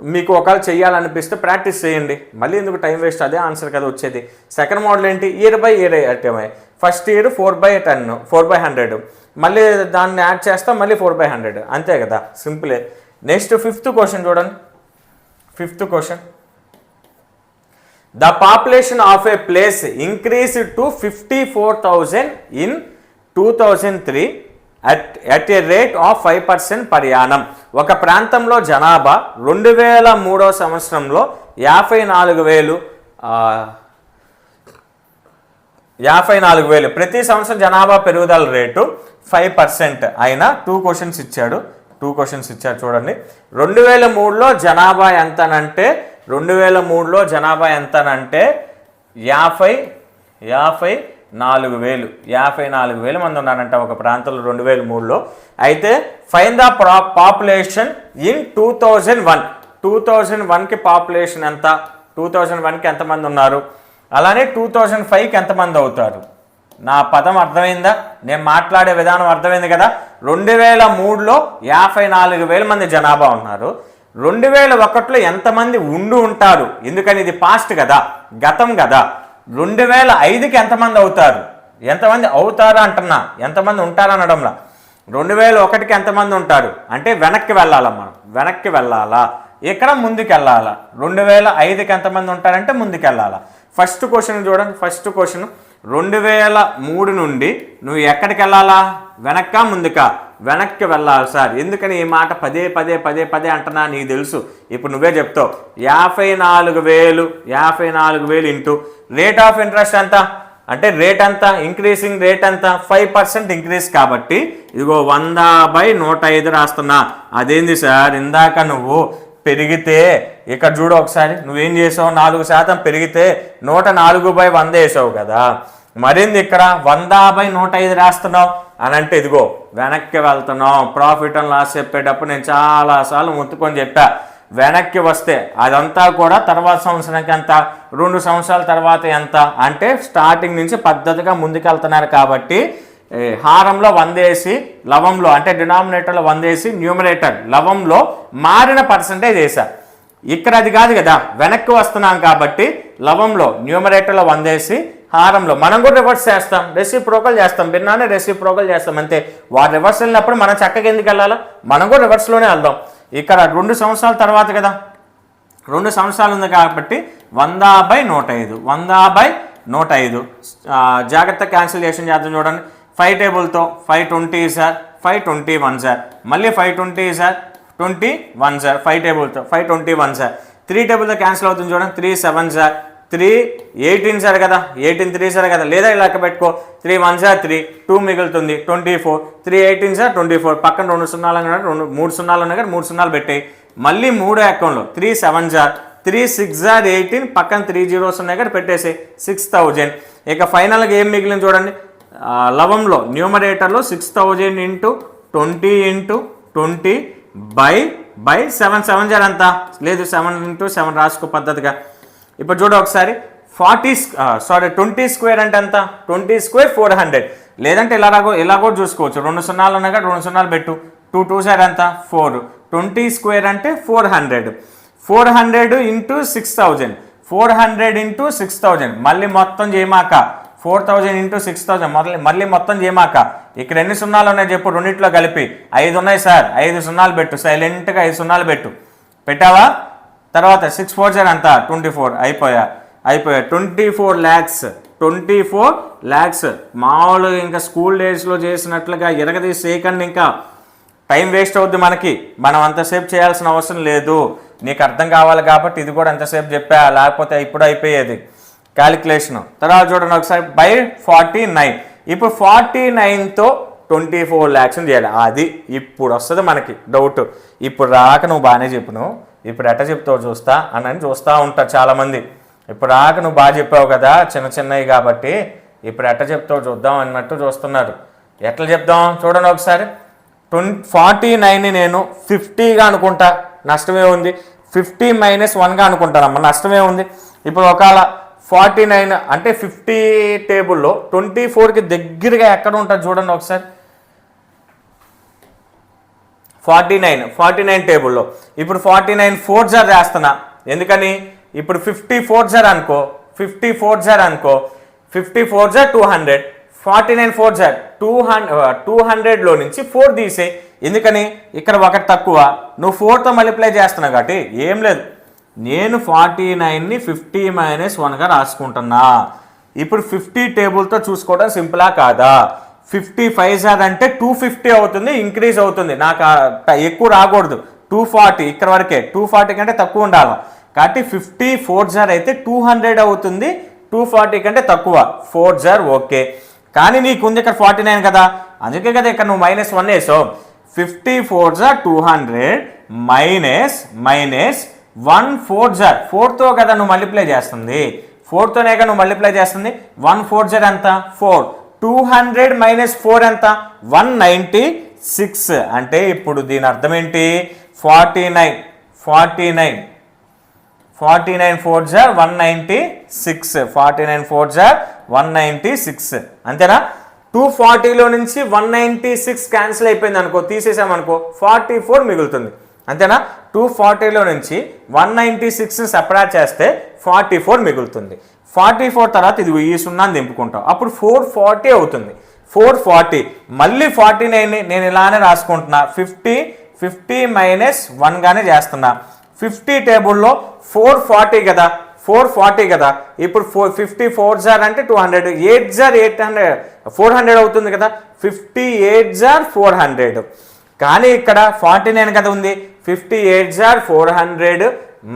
మీకు ఒకవేళ చేయాలనిపిస్తే ప్రాక్టీస్ చేయండి. మళ్ళీ ఎందుకు టైం వేస్ట్, అదే ఆన్సర్ కదా వచ్చేది. సెకండ్ మోడల్ ఏంటి, ఇయర్ బై ఇయర్ ఐటమే. ఫస్ట్ ఇయర్ 4/10 4/100, మళ్ళీ దాన్ని యాడ్ చేస్తాం మళ్ళీ 4/100 అంతే కదా, సింపులే. నెక్స్ట్ 5th క్వశ్చన్ చూడండి. 5th question, the population of A place increase to 54,000 in 2003 at a rate of 5% per annum. ఒక ప్రాంతంలో జనాభా 2003 సంవత్సరంలో 54,000 ప్రతి సంవత్సరం జనాభా పెరుగుదల రేటు 5% అయినా 2 క్వశ్చన్స్ ఇచ్చాడు చూడండి. 2003లో జనాభా ఎంతనంటే 54,000 మంది ఉన్నారంట ఒక ప్రాంతంలో 2003లో. అయితే ఫైన్ ద పాపులేషన్ ఇన్ 2001కి పాపులేషన్ ఎంత, 2001కి ఎంతమంది ఉన్నారు, అలానే 2005కి ఎంతమంది అవుతారు. నా పదం అర్థమైందా, నేను మాట్లాడే విధానం అర్థమైంది కదా. 2003లో 54,000 మంది జనాభా ఉన్నారు. 2001లో ఎంతమంది ఉంటారు, ఎందుకని ఇది పాస్ట్ కదా, గతం కదా. 2005కి ఎంతమంది అవుతారు అంటున్నా, ఎంతమంది ఉంటారు అనడంలా. 2001కి ఎంతమంది ఉంటారు అంటే వెనక్కి వెళ్ళాలా, మనం వెనక్కి వెళ్ళాలా. ఇక్కడ ముందుకెళ్ళాలా. 2005కి ఎంతమంది ఉంటారంటే ముందుకెళ్ళాలా. ఫస్ట్ క్వశ్చన్ చూడండి. ఫస్ట్ క్వశ్చన్ 2003 నుండి నువ్వు ఎక్కడికి వెళ్ళాలా, వెనక్కా ముందుకా? వెనక్కి వెళ్ళాలి సార్. ఎందుకని ఈ మాట పదే పదే పదే పదే అంటున్నా నీకు తెలుసు. ఇప్పుడు నువ్వే చెప్తావు. 54,000 ఇంటూ రేట్ ఆఫ్ ఇంట్రెస్ట్ ఎంత అంటే రేట్ ఎంత, ఇంక్రీసింగ్ రేట్ ఎంత, 5% ఇంక్రీజ్ కాబట్టి ఇదిగో 100/105 రాస్తున్నా. అదేంది సార్, ఇందాక నువ్వు పెరిగితే ఇక్కడ చూడు ఒకసారి, నువ్వేం చేసావు, 4% పెరిగితే 104/100 వేసావు కదా, మరింది ఇక్కడ 100/105 రాస్తున్నావు అని అంటే ఇదిగో వెనక్కి వెళ్తున్నావు. ప్రాఫిట్ అండ్ లాస్ చెప్పేటప్పుడు నేను చాలాసార్లు ముత్తుకొని చెప్పా, వెనక్కి వస్తే అదంతా కూడా తర్వాత సంవత్సరానికి ఎంత, 2 సంవత్సరాల తర్వాత ఎంత అంటే స్టార్టింగ్ నుంచి పద్ధతిగా ముందుకెళ్తున్నారు కాబట్టి హారంలో 100 వేసి లవంలో అంటే డినామినేటర్లో 100 వేసి న్యూమరేటర్ లవంలో మారిన పర్సంటేజ్ వేసా. ఇక్కడ అది కాదు కదా, వెనక్కి వస్తున్నాం కాబట్టి లవంలో న్యూమరేటర్లో 100 వేసి హారంలో మనం కూడా రివర్స్ చేస్తాం, రెసిప్రోకల్ చేస్తాం, భిన్నాన్ని రెసిప్రోకల్ చేస్తాం అంతే. వాడు రివర్స్ వెళ్ళినప్పుడు మనం చక్కగా ఎందుకు వెళ్ళాలా, మనం కూడా రివర్స్లోనే వెళ్దాం. ఇక్కడ 2 సంవత్సరాల తర్వాత కదా, 2 సంవత్సరాలు ఉంది కాబట్టి 100/105 100/105 జాగ్రత్త క్యాన్సిలేషన్ చేద్దాం. చూడండి 5 టేబుల్తో 520 సార్, 521 సార్, మళ్ళీ 520 సార్, 21 సార్, 5 టేబుల్తో 521 సార్. 3 టేబుల్తో క్యాన్సిల్ అవుతుంది చూడండి, 37 సార్, 318 సార్ కదా, 18 సార్ కదా, లేదా ఇలా పెట్టుకో 31 సార్ 3 2 మిగులుతుంది 24, 318 సార్ 24, పక్కన 2 సున్నాలు ఉన్నాయి, 3 సున్నాలు ఉన్నాయి కదా, 3 సున్నాలు పెట్టాయి. మళ్ళీ 3 అకౌంట్లో 37 సార్, 36 సార్ 18, పక్కన 3 zeros ఉన్నాయి కదా, పెట్టేసి 6000. ఇక ఫైనల్గా ఏం మిగిలింది చూడండి, లవంలో న్యూమరేటర్లో 6000 ఇంటూ 20 ఇంటూ 20/7 7 సార్ అంత లేదు, 7 ఇంటూ 7 రాసుకో పద్ధతిగా. ఇప్పుడు చూడ ఒకసారి 20 స్క్వేర్ అంటే ఎంత, 20 స్క్వేర్ 400, లేదంటే ఇలా కూడా చూసుకోవచ్చు. 2 సున్నాలు ఉన్నాయి కదా, 2 సున్నాలు పెట్టు, 2 2 సార్ ఎంత 4, 20 స్క్వేర్ అంటే 400, 400 ఇంటూ 6000, 400 ఇంటూ 6000, మళ్ళీ మొత్తం చేయమాక 4000 ఇంటూ 6000, మళ్ళీ మొత్తం చేయమాక. ఇక్కడ ఎన్ని సున్నాలు ఉన్నాయి చెప్పు, రెండింటిలో కలిపి 5 ఉన్నాయి సార్, 5 సున్నాలు పెట్టు, సైలెంట్గా 5 సున్నాలు పెట్టావా. తర్వాత 6 4 సార్ అంతా 24, అయిపోయా 24 lakhs. మామూలుగా ఇంకా స్కూల్ డేస్లో చేసినట్లుగా ఎరగదీసి చేయకండి, ఇంకా టైం వేస్ట్ అవుద్ది మనకి, మనం అంతసేపు చేయాల్సిన అవసరం లేదు. నీకు అర్థం కావాలి కాబట్టి ఇది కూడా ఎంతసేపు చెప్పా, లేకపోతే ఇప్పుడు అయిపోయేది క్యాలిక్యులేషన్. తర్వాత చూడండి ఒకసారి బై 49, ఇప్పుడు 49తో 24 lakhs చేయాలి. అది ఇప్పుడు వస్తుంది మనకి డౌట్. ఇప్పుడు రాక నువ్వు బాగానే చెప్పు, ఇప్పుడు ఎట్ట చెప్తావు చూస్తా అని చూస్తూ ఉంటారు చాలామంది. ఇప్పుడు రాక నువ్వు బాగా చెప్పావు కదా, చిన్నవి కాబట్టి ఇప్పుడు ఎట్ట చెప్తావు చూద్దాం అన్నట్టు చూస్తున్నారు. ఎట్లా చెప్దాం చూడండి ఒకసారి. 49ని నేను 50గా అనుకుంటా, నష్టమే ఉంది. 50 - 1గా అనుకుంటానమ్మా, నష్టమే ఉంది. ఇప్పుడు ఒకవేళ 49 అంటే 50 టేబుల్లో 24కి దగ్గరగా ఎక్కడ ఉంటుంది చూడండి ఒకసారి. 49 టేబుల్లో ఇప్పుడు 49 4 జార్ వేస్తున్నా, ఎందుకని ఇప్పుడు 54 జార్ అనుకో, 54 జార్ అనుకో, 54 జార్ 200, 49 4 జార్ 200లో నుంచి 4 తీసే, ఎందుకని ఇక్కడ ఒకటి తక్కువ, నువ్వు 4తో మల్టిప్లై చేస్తున్నావు కాబట్టి ఏం లేదు. నేను 49ని 50 - 1గా రాసుకుంటున్నా. ఇప్పుడు 50 టేబుల్తో చూసుకోవడం సింపులా కాదా? 55 జార్ అంటే 250 అవుతుంది, ఇంక్రీజ్ అవుతుంది. నాకు ఎక్కువ రాకూడదు, 240 ఇక్కడ వరకే, 240 కంటే తక్కువ ఉండాలి కాబట్టి 54 జార్ అయితే 200 అవుతుంది, 240 కంటే తక్కువ 4 జార్ ఓకే. కానీ నీకుంది ఇక్కడ 49 కదా, అందుకే కదా ఇక్కడ నువ్వు -1 వేసావు. 54 జార్ 200 మైనస్ 1 4 జార్ 4తో కదా నువ్వు మల్టిప్లై చేస్తుంది, 4తోనే కదా నువ్వు మల్టిప్లై చేస్తుంది. 1 4 జార్ ఎంత 4, 200 - 4 ఎంత 196. అంటే ఇప్పుడు దీని అర్థం ఏంటి, 49 4 జార్ 196, 49 4 జార్ 196 అంతేనా. 240లో నుంచి 196 క్యాన్సిల్ అయిపోయింది అనుకో, తీసేసామనుకో 44 మిగులుతుంది అంతేనా. 240లో నుంచి 196 సపరేట్ చేస్తే 44 మిగులుతుంది. 44 తర్వాత ఇది ఈ సున్నాన్ని దింపుకుంటాం, అప్పుడు 440 అవుతుంది. 440 మళ్ళీ 49ని నేను ఇలానే రాసుకుంటున్నా, 50 - 1గానే చేస్తున్నా. 50 టేబుల్లో 440 కదా, 440 కదా. ఇప్పుడు 54 జార్ అంటే 200, 8 జార్ 800 400 అవుతుంది కదా. 58 జార్ 400. కానీ ఇక్కడ 49 కదా ఉంది. 58 జార్ 400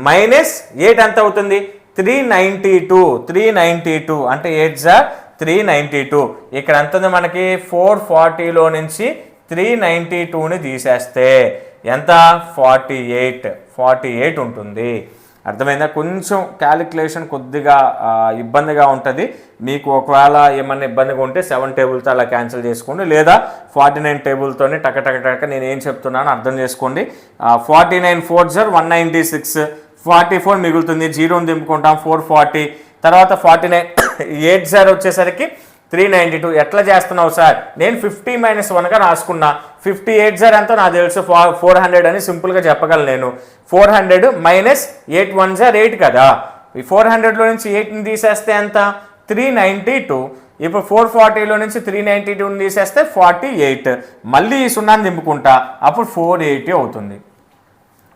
మైనస్ 8 ఎంత అవుతుంది? 392 అంటే 8 జార్ 392. ఇక్కడ ఎంత ఉంది మనకి? 440లో నుంచి 392ని తీసేస్తే ఎంత? 48 ఉంటుంది. అర్థమైందా? కొంచెం క్యాలిక్యులేషన్ కొద్దిగా ఇబ్బందిగా ఉంటుంది మీకు. ఒకవేళ ఏమన్నా ఇబ్బందిగా ఉంటే 7 టేబుల్తో అలా క్యాన్సిల్ చేసుకోండి, లేదా 49 టేబుల్తోనే టక నేను ఏం చెప్తున్నాను అర్థం చేసుకోండి. 49 4 జార్ 196, 44 మిగులుతుంది. 0ని దింపుకుంటాం. 440 తర్వాత 49 8 జార్ వచ్చేసరికి 392. ఎట్లా చేస్తున్నావు సార్? నేను 50 - 1గా రాసుకున్నా. 58 జార్ ఎంతో నాకు తెలుసు 400 అని సింపుల్గా చెప్పగలను నేను. 400 మైనస్ 8 1 జార్ 8 కదా. ఈ 400లో నుంచి 8ని తీసేస్తే ఎంత? 392. ఇప్పుడు 440లో నుంచి 392ని తీసేస్తే 48. మళ్ళీ ఈ సున్నాన్ని దింపుకుంటా, అప్పుడు 480 అవుతుంది.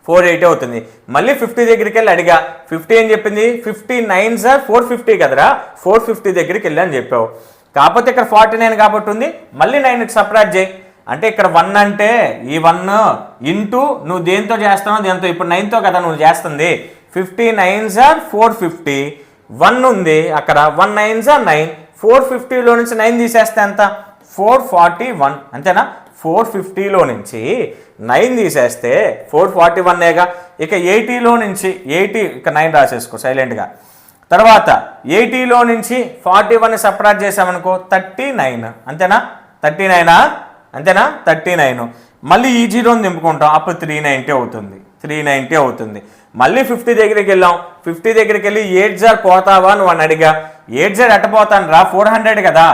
480 అవుతుంది. మళ్ళీ 50 దగ్గరికి వెళ్ళి అడిగా. 50 ఏం చెప్పింది? 59 జార్ 450 కదరా, 450 దగ్గరికి వెళ్ళి అని చెప్పావు. కాకపోతే ఇక్కడ 49 కాబట్టి ఉంది. మళ్ళీ 9 సపరేట్ చేయి. అంటే ఇక్కడ 1 అంటే ఈ 1 ఇంటూ నువ్వు దేంతో చేస్తున్నావు దేంతో, ఇప్పుడు 9తో కదా నువ్వు చేస్తుంది. 59 జార్ 450, 1 ఉంది అక్కడ. 1 9 జార్ 9, 450లో నుంచి 9 తీసేస్తే ఎంత? 441 అంతేనా. 450లో నుంచి 9 తీసేస్తే 441ఏగా. ఇక 80లో నుంచి 80 ఇక 9 రాసేసుకో సైలెంట్గా. తర్వాత 80లో నుంచి 41 సపరేట్ చేసామనుకో 39 అంతేనా. 39 అంతేనా. 39 మళ్ళీ ఈ 0ని దింపుకుంటాం, అప్పుడు 390 అవుతుంది. 390 అవుతుంది. మళ్ళీ 50 దగ్గరికి వెళ్ళాం. 50 దగ్గరికి వెళ్ళి 8 జార్ పోతావా నువ్వు అని అడిగా. 8 జార్ ఎట్టపోతాను రా, 400 కదా.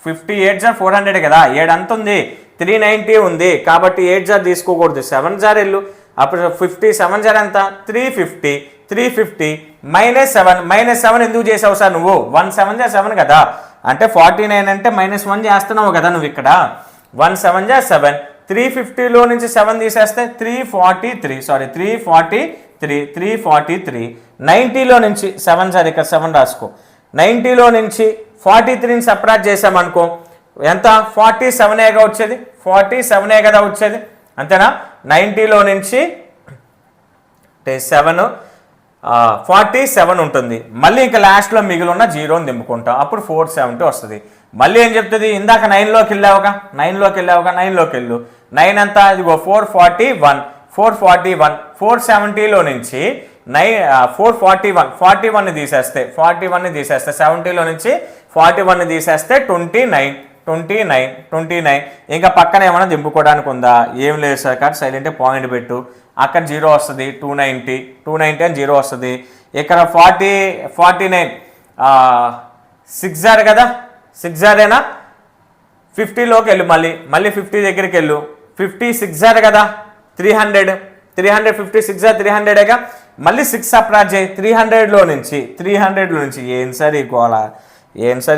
58 జార్ 400 కదా. 7 అంత ఉంది, 390 ఉంది కాబట్టి 8 జార్ తీసుకోకూడదు. 7 జార్ వెళ్ళు, అప్పుడు 57 జార్ ఎంత? 350. 350 -7 ఎందుకు చేసావు సార్ నువ్వు? 1 7 జార్ 7 కదా. అంటే 49 అంటే -1 చేస్తున్నావు కదా నువ్వు ఇక్కడ. 1 7 జార్ 7. 350లో నుంచి 7 తీసేస్తే 343. 90లో నుంచి 7 జార్ ఇక్కడ 7 రాసుకో. 90లో నుంచి 43ని సపరేట్ చేసామనుకో ఎంత? 47ఏగా వచ్చేది. 47ఏ కదా వచ్చేది అంతేనా. 90లో నుంచి 7 47 ఉంటుంది. మళ్ళీ ఇంకా లాస్ట్లో మిగిలిన 0ని దింపుకుంటాం, అప్పుడు 470 వస్తుంది. మళ్ళీ ఏం చెప్తుంది? ఇందాక 9లోకి వెళ్ళావుగా, 9లోకి వెళ్ళు. 9 అంతా ఇదిగో 441. 470లో నుంచి 41ని తీసేస్తే 70లో నుంచి 41ని తీసేస్తే 29. ఇంకా పక్కన ఏమైనా దింపుకోవడానికి ఉందా? ఏం లేదు సార్. కాబట్టి సైలెంట్ పాయింట్ పెట్టు. అక్కడ 0 వస్తుంది. 290 అని 0 వస్తుంది. ఇక్కడ 49 6 జార్ కదా, 6 జారేనా. 50లోకి వెళ్ళు, మళ్ళీ 50 దగ్గరికి వెళ్ళు. 56 జార్ కదా, 300. 56 జార్ 300ఏగా. మళ్ళీ 6 సపరేట్ చేయి. 300లో నుంచి ఏం సార్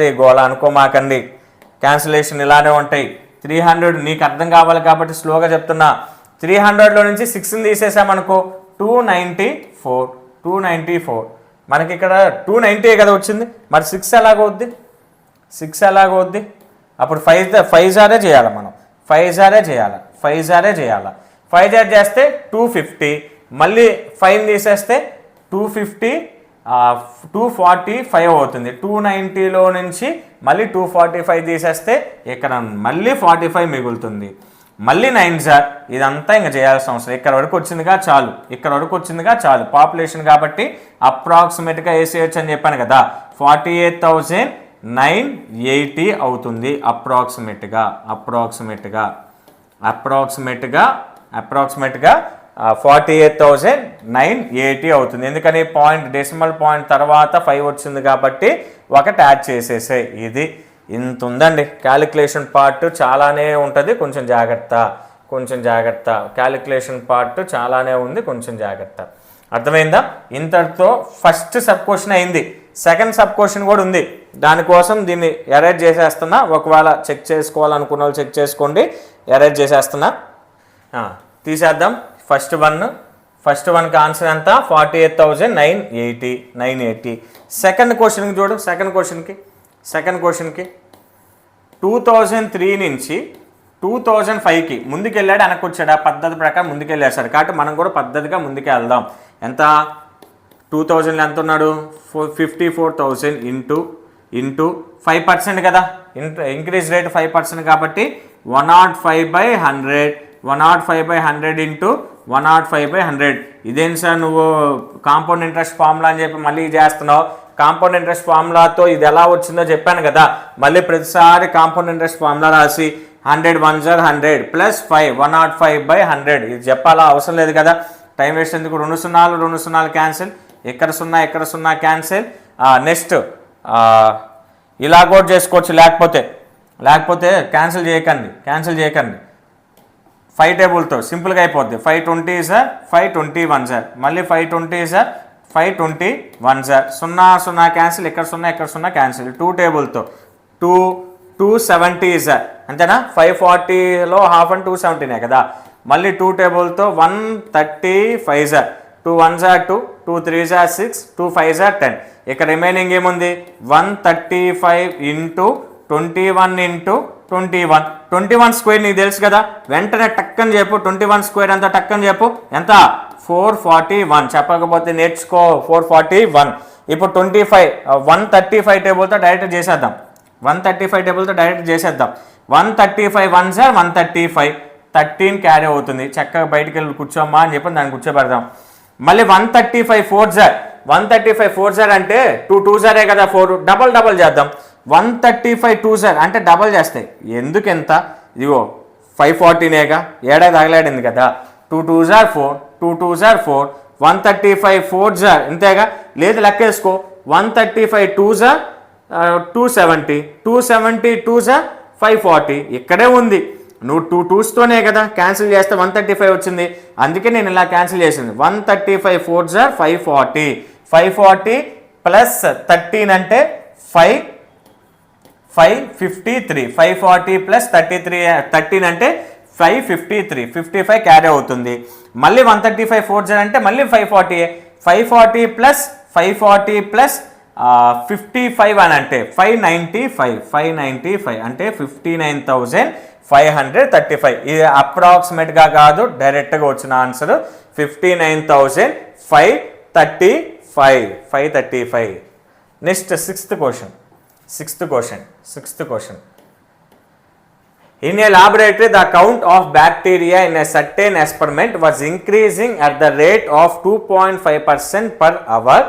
ఈ గోళ అనుకోమాకండి. క్యాన్సిలేషన్ ఇలానే ఉంటాయి. 300 నీకు అర్థం కావాలి కాబట్టి స్లోగా చెప్తున్నా. 300లో నుంచి 6ని తీసేసామనుకో 294. మనకి ఇక్కడ 290 కదా వచ్చింది. మరి 6 ఎలాగవుద్ది? అప్పుడు 5 జారే చేయాలి మనం. 5 జారే చేయాలి. 5 జార్ చేస్తే 250. మళ్ళీ 5 తీసేస్తే 250 245 అవుతుంది. 290లో నుంచి మళ్ళీ 245 తీసేస్తే ఇక్కడ మళ్ళీ 45 మిగులుతుంది. మళ్ళీ 9 జార్. ఇదంతా ఇంకా చేయాల్సిన అవసరం. ఇక్కడ వరకు వచ్చిందిగా చాలు. పాపులేషన్ కాబట్టి అప్రాక్సిమేట్గా వేసేయచ్చు అని చెప్పాను కదా. 48,980 అవుతుంది అప్రాక్సిమేట్గా 48,980 అవుతుంది. ఎందుకని డెసిమల్ పాయింట్ తర్వాత 5 వచ్చింది కాబట్టి ఒకటి యాడ్ చేసేసే. ఇది ఇంత ఉందండి. క్యాలిక్యులేషన్ పార్ట్ చాలానే ఉంటుంది, కొంచెం జాగ్రత్త. క్యాలిక్యులేషన్ పార్ట్ చాలానే ఉంది, కొంచెం జాగ్రత్త. అర్థమైందా? ఇంతటితో ఫస్ట్ సబ్ క్వశ్చన్ అయింది. సెకండ్ సబ్ క్వశ్చన్ కూడా ఉంది. దానికోసం దీన్ని ఎరేజ్ చేసేస్తున్నా. ఒకవేళ చెక్ చేసుకోవాలనుకున్న వాళ్ళు చెక్ చేసుకోండి. ఎరేజ్ చేసేస్తున్నా. తీసేద్దాం. ఫస్ట్ 1 ఫస్ట్ వన్కి ఆన్సర్ ఎంత 48,980. సెకండ్ క్వశ్చన్కి చూడు. సెకండ్ క్వశ్చన్కి 2003 నుంచి 2005కి ముందుకెళ్ళాడు, వెనక్కి వచ్చాడు. ఆ పద్ధతి ప్రకారం ముందుకెళ్ళాడు సార్. కాబట్టి మనం కూడా పద్ధతిగా ముందుకు వెళ్దాం. ఎంత 2000 ఎంత ఉన్నాడు 54,000 ఇంటూ 5% కదా, ఇంక్రీజ్ రేట్ 5% కాబట్టి 105/100 105/100 ఇంటూ 105/100. ఇదేంటి సార్ నువ్వు కాంపౌండ్ ఇంట్రెస్ట్ ఫార్ములా అని చెప్పి మళ్ళీ చేస్తున్నావు. కాంపౌండ్ ఇంట్రెస్ట్ ఫార్ములాతో ఇది ఎలా వచ్చిందో చెప్పాను కదా. మళ్ళీ ప్రతిసారి కాంపౌండ్ ఇంట్రెస్ట్ ఫార్ములా రాసి 100 1s are 100 ప్లస్ 5 105/100 ఇది చెప్పాలా, అవసరం లేదు కదా. టైం వేస్ట్ ఎందుకు. 2 0 క్యాన్సిల్, ఇక్కడ 0 క్యాన్సిల్. నెక్స్ట్ ఇలా కూడా చేసుకోవచ్చు, లేకపోతే క్యాన్సిల్ చేయకండి. 5 టేబుల్తో సింపుల్గా అయిపోద్ది. 520 సార్ 521 సార్, మళ్ళీ 520 సార్ 521 సార్. 0 క్యాన్సిల్, ఇక్కడ 0 క్యాన్సిల్. 2 టేబుల్తో 270 సార్, అంతేనా. 540లో హాఫ్ అండ్ 270నే కదా. మళ్ళీ 2 టేబుల్తో 135 sir. 2 1s are 2, 2 3s are 6, 2 5s are 10. ఇక్కడ రిమైనింగ్ ఏముంది 135 ఇంటూ 21 ఇంటూ 21 స్క్వేర్ నీకు తెలుసు కదా. వెంటనే టక్కని చెప్పు. 21 స్క్వేర్ ఎంత టక్కని చెప్పు. ఎంత 441. చెప్పకపోతే నేర్చుకో. 441. ఇప్పుడు 135 టేబుల్తో డైరెక్ట్ చేసేద్దాం. 135 1s are 135. 13 క్యారీ అవుతుంది. చక్కగా బయటికి వెళ్ళి కూర్చోమ్మా అని చెప్పి దాన్ని కూర్చోబెడదాం. మళ్ళీ 135 4s are 135 4s are అంటే 2 2s are కదా 4. డబల్ చేద్దాం. 135 2s are అంటే డబల్ చేస్తాయి. ఎందుకు ఎంత, ఇదిగో 540నేగా, ఏడా తగలాడింది కదా. 2 2s are 4, 2 2s are 4, 135 4s are ఇంతేగా. లేదు లెక్కేసుకో. 135 2s are 270, 270 2s are 540. ఇక్కడే ఉంది. నువ్వు 2 2స్తోనే కదా క్యాన్సిల్ చేస్తే 135 వచ్చింది. అందుకే నేను ఇలా క్యాన్సిల్ చేసింది. 135 4s are 540. 540 ప్లస్ 13 అంటే 553. 540 ప్లస్ 13 అంటే 553. 55 క్యారీ అవుతుంది. మళ్ళీ 135 4s are అంటే మళ్ళీ 540. 540 ప్లస్ 55 అని అంటే 595 అంటే 59,535. ఇది అప్రాక్సిమేట్గా కాదు, డైరెక్ట్గా వచ్చిన answer 59,535. Next sixth question. In a laboratory, the count of bacteria in a certain experiment was increasing at the rate of 2.5% per hour.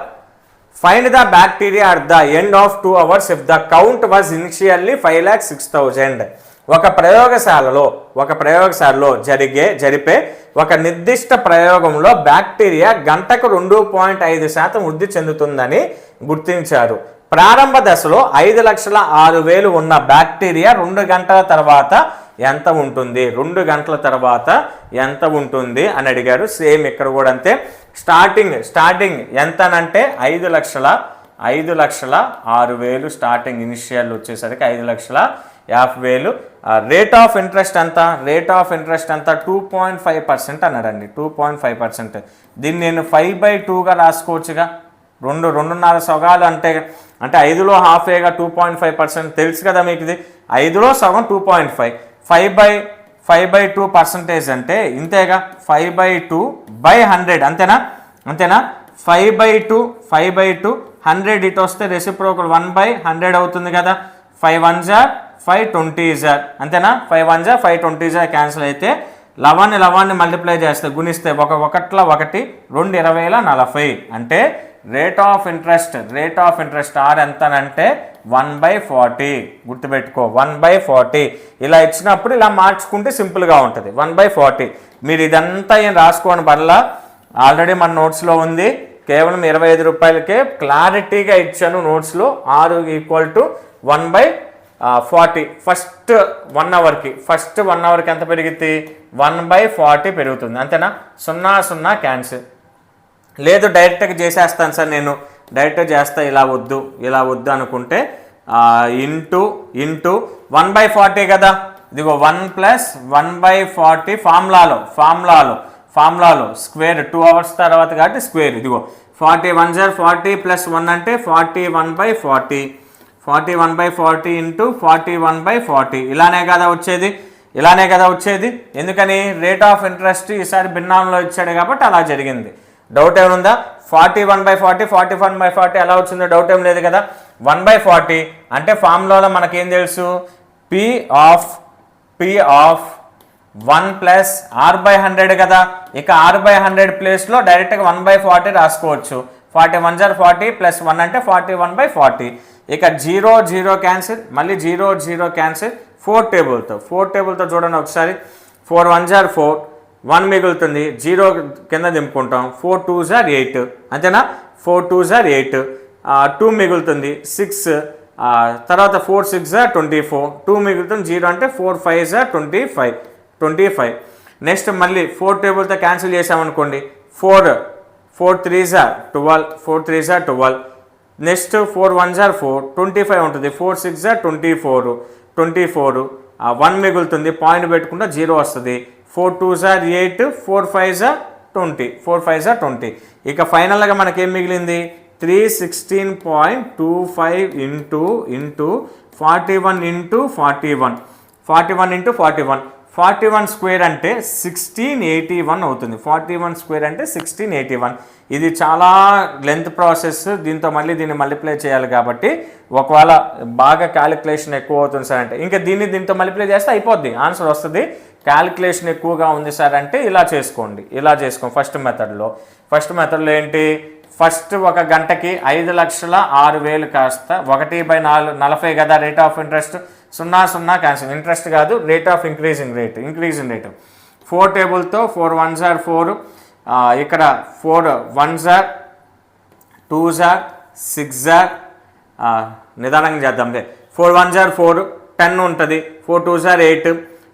Find the bacteria at the end of 2 hours if the count was initially 5,06,000. ఒక ప్రయోగశాలలో జరిపే ఒక నిర్దిష్ట ప్రయోగంలో bacteria గంటకు 2.5% వృద్ధి చెందుతుందని గుర్తించారు. ప్రారంభ దశలో 5,06,000 ఉన్న బ్యాక్టీరియా 2 గంటల తర్వాత ఎంత ఉంటుంది? 2 గంటల తర్వాత ఎంత ఉంటుంది అని అడిగారు. సేమ్ ఇక్కడ కూడా అంతే. స్టార్టింగ్ ఎంతనంటే 5,06,000 స్టార్టింగ్ ఇనిషియల్ వచ్చేసరికి 5,50,000. రేట్ ఆఫ్ ఇంట్రెస్ట్ ఎంత? 2.5% అన్నాడండి. 2.5%. దీన్ని నేను 5/2గా రాసుకోవచ్చుగా. 2.5 సగాలు అంటే 5లో హాఫ్ ఏగా 2.5% తెలుసు కదా మీకు. ఇది 5లో సగం 2.5. 5/2% అంటే ఇంతేగా. 5/2/100 అంతేనా. 5/2 100 ఇటు వస్తే రెసిప్రోకల్ 1/100 అవుతుంది కదా. 5 1s are 5 20s are అంతేనా. 5 1s are 5 20s are cancel అయితే 11 మల్టిప్లై చేస్తే గుణిస్తే 1 1 1 2 20 40 అంటే రేట్ ఆఫ్ ఇంట్రెస్ట్ ఆర్ ఎంతనంటే 1/40. గుర్తుపెట్టుకో 1/40. ఇలా ఇచ్చినప్పుడు ఇలా మార్చుకుంటే సింపుల్గా ఉంటుంది. 1/40. మీరు ఇదంతా ఏం రాసుకోండి పర్లా, ఆల్రెడీ మన నోట్స్లో ఉంది. కేవలం 25 రూపాయలకే క్లారిటీగా ఇచ్చాను నోట్స్లో. R = 1/40. ఫస్ట్ 1 అవర్కి ఎంత పెరిగితే 1/40 పెరుగుతుంది అంతేనా. 0 క్యాన్సిల్. లేదు డైరెక్ట్గా చేసేస్తాను సార్, నేను డైరెక్ట్గా చేస్తా, ఇలా వద్దు అనుకుంటే ఇంటూ 1/40 కదా. ఇదిగో 1 + 1/40 ఫార్ములాలో ఫార్ములాలో స్క్వేర్ 2 అవర్స్ తర్వాత కాబట్టి స్క్వేర్. ఇదిగో 40 1 జర్ 40 ప్లస్ 1 అంటే 41/40, 41/40 ఇంటూ 41/40. ఇలానే కదా వచ్చేది. ఎందుకని రేట్ ఆఫ్ ఇంట్రెస్ట్ ఈసారి భిన్నంలో ఇచ్చాడు కాబట్టి అలా జరిగింది. డౌట్ ఏముందా? 41/40 41/40 ఎలా వచ్చిందో డౌట్ ఏం లేదు కదా. 1/40 అంటే ఫార్ములాలో మనకేం తెలుసు, P ఆఫ్ 1 ప్లస్ R/100 కదా. ఇక R/100 ప్లేస్లో డైరెక్ట్గా 1/40 రాసుకోవచ్చు. 40 1 జర్ 40 ప్లస్ 1 అంటే 41/40. ఇక 0 0 క్యాన్సిల్, మళ్ళీ 0 0 క్యాన్సిల్. 4 టేబుల్తో చూడండి ఒకసారి. 4 1 జర్ 4, 1 మిగులుతుంది, 0 కింద దింపుకుంటాం. 4 2 జర్ 8 అంతేనా. 4 2 జర్ 8, 2 మిగులుతుంది 6, తర్వాత 4 6 జర్ 24, 2 మిగులుతుంది 0 అంటే 4 5 జర్ 25. నెక్స్ట్ మళ్ళీ 4 టేబుల్తో క్యాన్సిల్ చేసామనుకోండి. 4 3 జర్ 12. నెక్స్ట్ 4 1 జర్ 4, 25 ఉంటుంది. 4 6 జర్ 24, 1 మిగులుతుంది, పాయింట్ పెట్టుకుంటే 0 వస్తుంది. 4 2 జర్ 8, 4 5 జర్ 20. ఇక ఫైనల్గా మనకేం మిగిలింది, 316.25 ఇంటూ 41 ఇంటూ 41 స్క్వేర్ అంటే 1681 అవుతుంది. 41 స్క్వేర్ అంటే 1681. ఇది చాలా లెంత్ ప్రాసెస్. దీంతో మళ్ళీ దీన్ని మల్టిప్లై చేయాలి కాబట్టి ఒకవేళ బాగా క్యాలిక్యులేషన్ ఎక్కువ అవుతుంది సార్ అంటే ఇంకా దీంతో మల్టిప్లై చేస్తే అయిపోద్ది, ఆన్సర్ వస్తుంది. క్యాలిక్యులేషన్ ఎక్కువగా ఉంది సార్ అంటే ఇలా చేసుకోండి. ఫస్ట్ మెథడ్లో ఏంటి, ఫస్ట్ ఒక గంటకి 5,06,000 కాస్త 1/40 కదా rate of interest. 0 cancel, interest కాదు, రేట్ ఆఫ్ ఇంక్రీజింగ్ రేట్. 4 టేబుల్తో 4 1 జర్ 4, ఇక్కడ 4 1 జర్ 2 జర్ 6 జర్, నిదానంగా చేద్దాంలే. 4 1 జర్ 4 10 ఉంటుంది. 4 2 జర్ 8,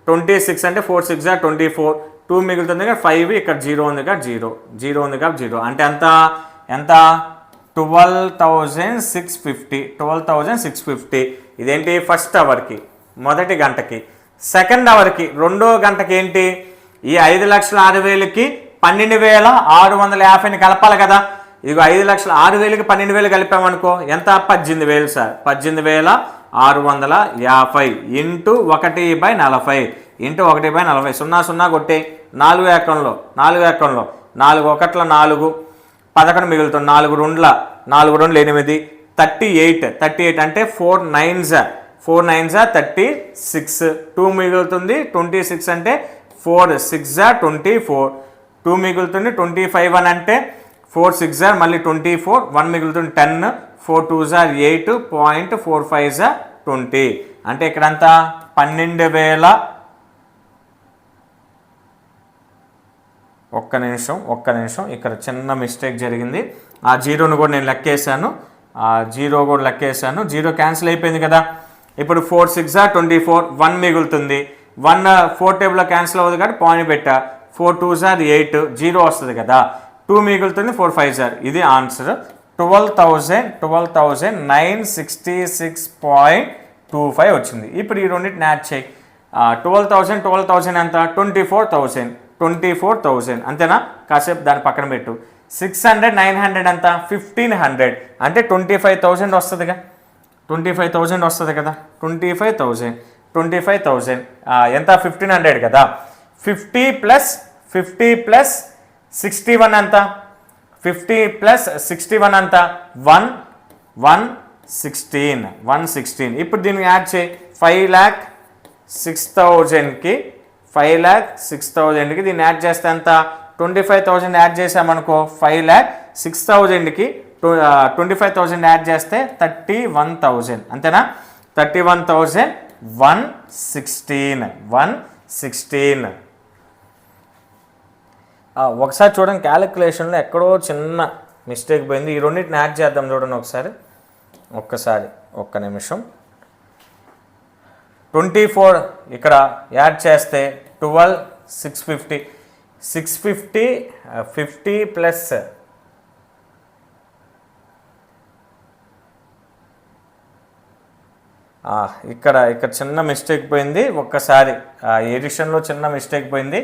26 అంటే 4 6 జర్ 24, 2 మిగులుతుంది కదా 5, ఇక్కడ 0 ఉంది కదా 0 అంటే ఎంత 12,650. ఇదేంటి ఫస్ట్ అవర్కి, మొదటి గంటకి. సెకండ్ అవర్కి, రెండో గంటకి ఏంటి, ఈ 5,06,000కి 12,650ని కలపాలి కదా. ఇదిగో 5,06,000కి 12,000 కలిపామనుకో ఎంత, 18,000 సార్. 18,650 into 1/40 into 1/40. 0 కొట్టే 4 ఎక్కంలో 4 1 4, 11 మిగులుతుంది. 4 2 8, 38 అంటే 4 9 36, 2 మిగులుతుంది. 26 అంటే 4 6 24, 2 మిగులుతుంది. 25 అని అంటే 4 6 మళ్ళీ 24, 1 మిగులుతుంది 10, 4 2 8, 0.45 20 అంటే ఇక్కడంతా 12,000. ఒక్క నిమిషం ఇక్కడ చిన్న మిస్టేక్ జరిగింది. ఆ 0ను కూడా నేను లెక్కేసాను. 0 క్యాన్సిల్ అయిపోయింది కదా. ఇప్పుడు 4 6 24, 1 మిగులుతుంది. 1 4 టేబుల్లో క్యాన్సిల్ అవ్వదు కాబట్టి పాయింట్ పెట్టా. 4 2 8, 0 వస్తుంది కదా. 2 మిగులుతుంది, 4 5 ఇది ఆన్సర్. 12,966.25 వచ్చింది. ఇప్పుడు ఈ రెండింటిని యాడ్ చేయి. 12,000 ఎంత, 24,000 అంతేనా. కాసేపు దాన్ని పక్కన పెట్టు. 600 900 ఎంత, 1,500 అంటే 25,000 వస్తుందిగా. 25,000 వస్తుంది కదా. 25,000 ఎంత, 1,500 కదా. 50 ప్లస్ 61 ఎంత, 50 ప్లస్ 61 అంత 116. ఇప్పుడు దీన్ని యాడ్ చేయి. 5,06,000కి 5,06,000కి దీన్ని యాడ్ చేస్తే ఎంత, 25,000 యాడ్ చేసామనుకో. 5,06,000కి 25,000 యాడ్ చేస్తే 31,000 అంతేనా. 31,116. ఒకసారి చూడండి, క్యాలిక్యులేషన్లో ఎక్కడో చిన్న మిస్టేక్ పోయింది. ఈ రెండింటిని యాడ్ చేద్దాం చూడండి ఒక్కసారి. ఒక్క నిమిషం. 24 ఇక్కడ యాడ్ చేస్తే 12,650. 50 ప్లస్ ఇక్కడ చిన్న మిస్టేక్ పోయింది. ఒక్కసారి ఎడిషన్లో చిన్న మిస్టేక్ పోయింది.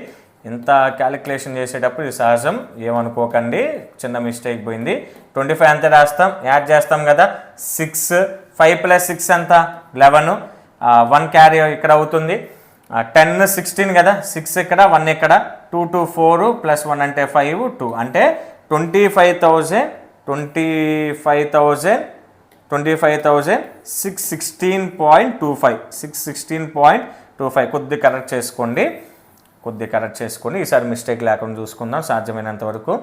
ఇంత క్యాలిక్యులేషన్ చేసేటప్పుడు ఇది సహజం, ఏమనుకోకండి, చిన్న మిస్టేక్ పోయింది. 25 అంతే రాస్తాం, యాడ్ చేస్తాం కదా. 6 5 + 6 ఎంత 11, 1 క్యారీ ఇక్కడ అవుతుంది. 10 16 కదా, 6 ఇక్కడ 1 ఇక్కడ, 2 2 4 + 1 అంటే 5 2 అంటే 25,616.25 కొద్ది కరెక్ట్ చేసుకోండి, ఈసారి మిస్టేక్ లేకుండా చూసుకుందాం సాధ్యమైనంత వరకు.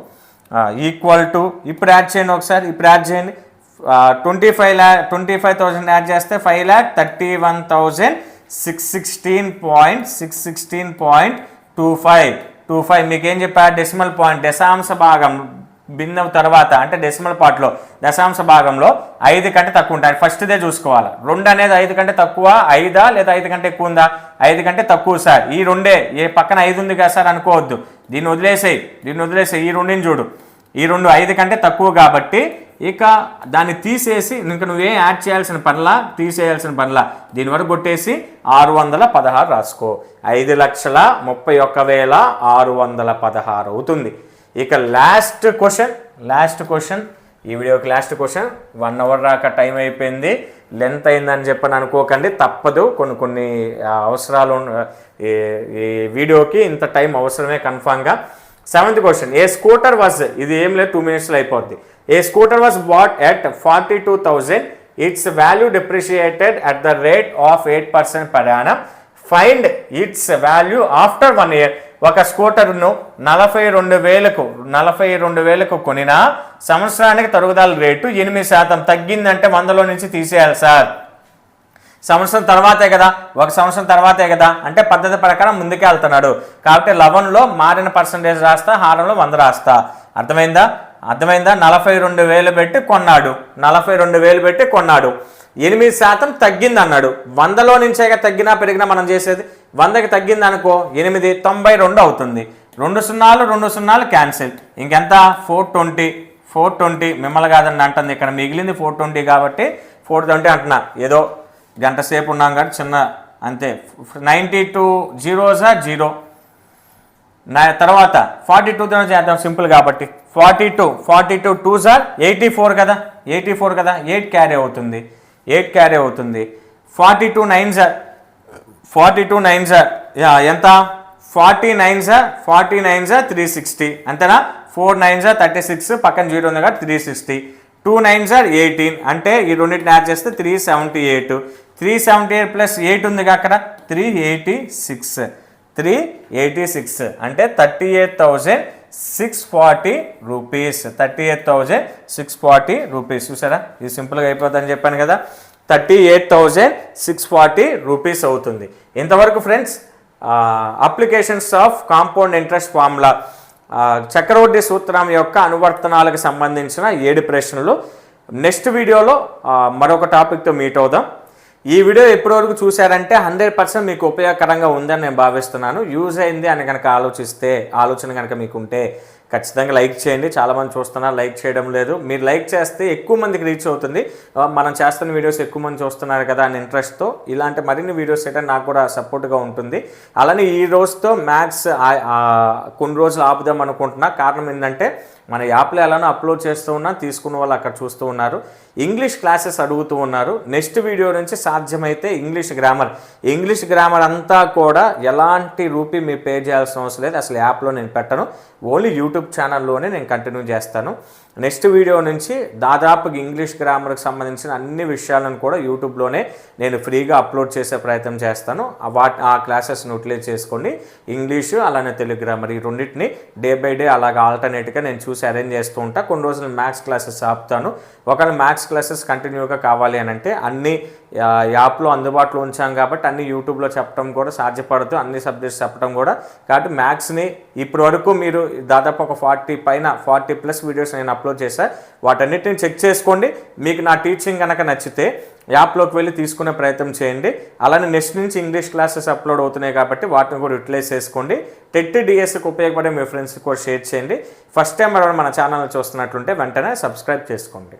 ఈక్వల్ టు ఇప్పుడు యాడ్ చేయండి ఒకసారి, 25,000 యాడ్ చేస్తే 5,31,616.25 మీకేం చెప్పా, డెసిమల్ పాయింట్ దశాంశ భాగం భిన్నం తర్వాత అంటే డెసిమల్ పార్ట్లో దశాంశ భాగంలో 5 కంటే తక్కువ ఉంటాయి. ఫస్ట్దే చూసుకోవాలి. 2 అనేది 5 కంటే తక్కువ 5 లేదా 5 కంటే ఎక్కువ ఉందా, 5 కంటే తక్కువ సార్. ఈ రెండే ఏ పక్కన 5 ఉంది కదా సార్ అనుకోవద్దు, దీన్ని వదిలేసేయి, ఈ రెండుని చూడు, ఈ రెండు 5 కంటే తక్కువ కాబట్టి ఇక దాన్ని తీసేసి ఇంకా నువ్వేం యాడ్ చేయాల్సిన పనిలా, తీసేయాల్సిన పనిలా, దీని వరకు కొట్టేసి 616 రాసుకో. 5,31,616 అవుతుంది. ఇక లాస్ట్ క్వశ్చన్ ఈ వీడియోకి లాస్ట్ క్వశ్చన్. 1 అవర్ దాకా టైం అయిపోయింది, లెంత్ అయిందని చెప్పని అనుకోకండి, తప్పదు, కొన్ని అవసరాలు ఈ వీడియోకి ఇంత టైం అవసరమే కన్ఫామ్గా. 7th question, A scooter was, ఇది ఏం లేదు 2 minutesలో అయిపోద్ది. A scooter was bought at 42,000, its value depreciated at the rate of 8% per annum, find its value after 1 year. ఒక స్కూటర్ను 42,000కు కొనినా సంవత్సరానికి తరుగుదల రేటు 8% తగ్గిందంటే 100లో నుంచి తీసేయాలి సార్. సంవత్సరం తర్వాతే కదా, ఒక సంవత్సరం తర్వాతే కదా అంటే పద్ధతి ప్రకారం ముందుకే వెళ్తున్నాడు కాబట్టి 11లో మారిన పర్సంటేజ్ రాస్తా, హారంలో 100 రాస్తా. అర్థమైందా? 42,000 పెట్టి కొన్నాడు, 8% తగ్గింది అన్నాడు. 100లో నుంచే తగ్గినా పెరిగినా మనం చేసేది. 100కి తగ్గింది అనుకో 8 92 అవుతుంది. 2 0 క్యాన్సిల్, ఇంకెంత 420 మిమ్మల్ని కాదండి అంటుంది, ఇక్కడ మిగిలింది 420 కాబట్టి 420 అంటున్నా. ఏదో గంట సేపు ఉన్నాం కాబట్టి చిన్న అంతే. 92 0s 0. తర్వాత 42 చేద్దాం సింపుల్ కాబట్టి. 42 2s 84 కదా, 8 క్యారీ అవుతుంది, 42 9s ఎంత 49s 360 అంతేనా. 4 9s 36 పక్కన 0 ఉంది కాబట్టి 360. 2 9s 18 అంటే ఈ రెండింటిని యాడ్ చేస్తే 378 + 8 ఉంది అక్కడ 386 అంటే 38,640 రూపీస్. 38,640 రూపీస్. చూసారా, ఇది సింపుల్గా అయిపోతుందని చెప్పాను కదా. 38,640 రూపీస్ అవుతుంది. ఇంతవరకు friends applications of compound interest formula చక్రవడ్డీ సూత్రం యొక్క అనువర్తనాలకు సంబంధించిన 7 ప్రశ్నలు. నెక్స్ట్ వీడియోలో మరొక టాపిక్తో మీట్ అవుదాం. ఈ వీడియో ఎప్పటివరకు చూశారంటే 100% మీకు ఉపయోగకరంగా ఉందని నేను భావిస్తున్నాను. యూజ్ అయింది అని కనుక ఆలోచన కనుక మీకు ఉంటే ఖచ్చితంగా లైక్ చేయండి. చాలామంది చూస్తున్నారు, లైక్ చేయడం లేదు. మీరు లైక్ చేస్తే ఎక్కువ మందికి రీచ్ అవుతుంది. మనం చేస్తున్న వీడియోస్ ఎక్కువ మంది చూస్తున్నారు కదా అని ఇంట్రెస్ట్తో ఇలాంటి మరిన్ని వీడియోస్ అయితే నాకు కూడా సపోర్ట్గా ఉంటుంది. అలానే ఈ రోజుతో మ్యాథ్స్ కొన్ని రోజులు ఆపుదాం అనుకుంటున్నా. కారణం ఏంటంటే మన యాప్లో ఎలానో అప్లోడ్ చేస్తూ ఉన్నా, తీసుకున్న వాళ్ళు అక్కడ చూస్తూ ఉన్నారు. ఇంగ్లీష్ క్లాసెస్ అడుగుతూ ఉన్నారు. నెక్స్ట్ వీడియో నుంచి సాధ్యమైతే ఇంగ్లీష్ గ్రామర్ అంతా కూడా ఎలాంటి రూపీ మీరు పే చేయాల్సిన అవసరం లేదు. అసలు యాప్లో నేను పెట్టను, ఓన్లీ యూట్యూబ్ ఛానల్లోనే నేను కంటిన్యూ చేస్తాను. నెక్స్ట్ వీడియో నుంచి దాదాపుగా ఇంగ్లీష్ గ్రామర్కి సంబంధించిన అన్ని విషయాలను కూడా యూట్యూబ్లోనే నేను ఫ్రీగా అప్లోడ్ చేసే ప్రయత్నం చేస్తాను. ఆ క్లాసెస్ని యూటిలైజ్ చేసుకోండి. ఇంగ్లీషు అలానే తెలుగు గ్రామర్ ఈ రెండింటిని డే బై డే అలాగా ఆల్టర్నేట్గా నేను చూసి అరేంజ్ చేస్తూ ఉంటా. కొన్ని రోజులు మ్యాథ్స్ క్లాసెస్ ఆపుతాను. ఒకవేళ మ్యాథ్స్ క్లాసెస్ కంటిన్యూగా కావాలి అని అంటే అన్ని యాప్లో అందుబాటులో ఉంచాం కాబట్టి అన్ని యూట్యూబ్లో చెప్పడం కూడా సాధ్యపడుతూ అన్ని సబ్జెక్ట్స్ చెప్పడం కూడా. కాబట్టి మ్యాథ్స్ని ఇప్పటి వరకు మీరు దాదాపు ఒక 40+ వీడియోస్ నేను అప్లోడ్ చేశాను. వాటన్నిటిని చెక్ చేసుకోండి. మీకు నా టీచింగ్ కనుక నచ్చితే యాప్లోకి వెళ్ళి తీసుకునే ప్రయత్నం చేయండి. అలానే నెక్స్ట్ నుంచి ఇంగ్లీష్ క్లాసెస్ అప్లోడ్ అవుతున్నాయి కాబట్టి వాటిని కూడా యూటిలైజ్ చేసుకోండి. టెట్ డిఎస్కి ఉపయోగపడే మీ ఫ్రెండ్స్కి కూడా షేర్ చేయండి. ఫస్ట్ టైం మన ఛానల్ చూస్తున్నట్లుంటే వెంటనే సబ్స్క్రైబ్ చేసుకోండి.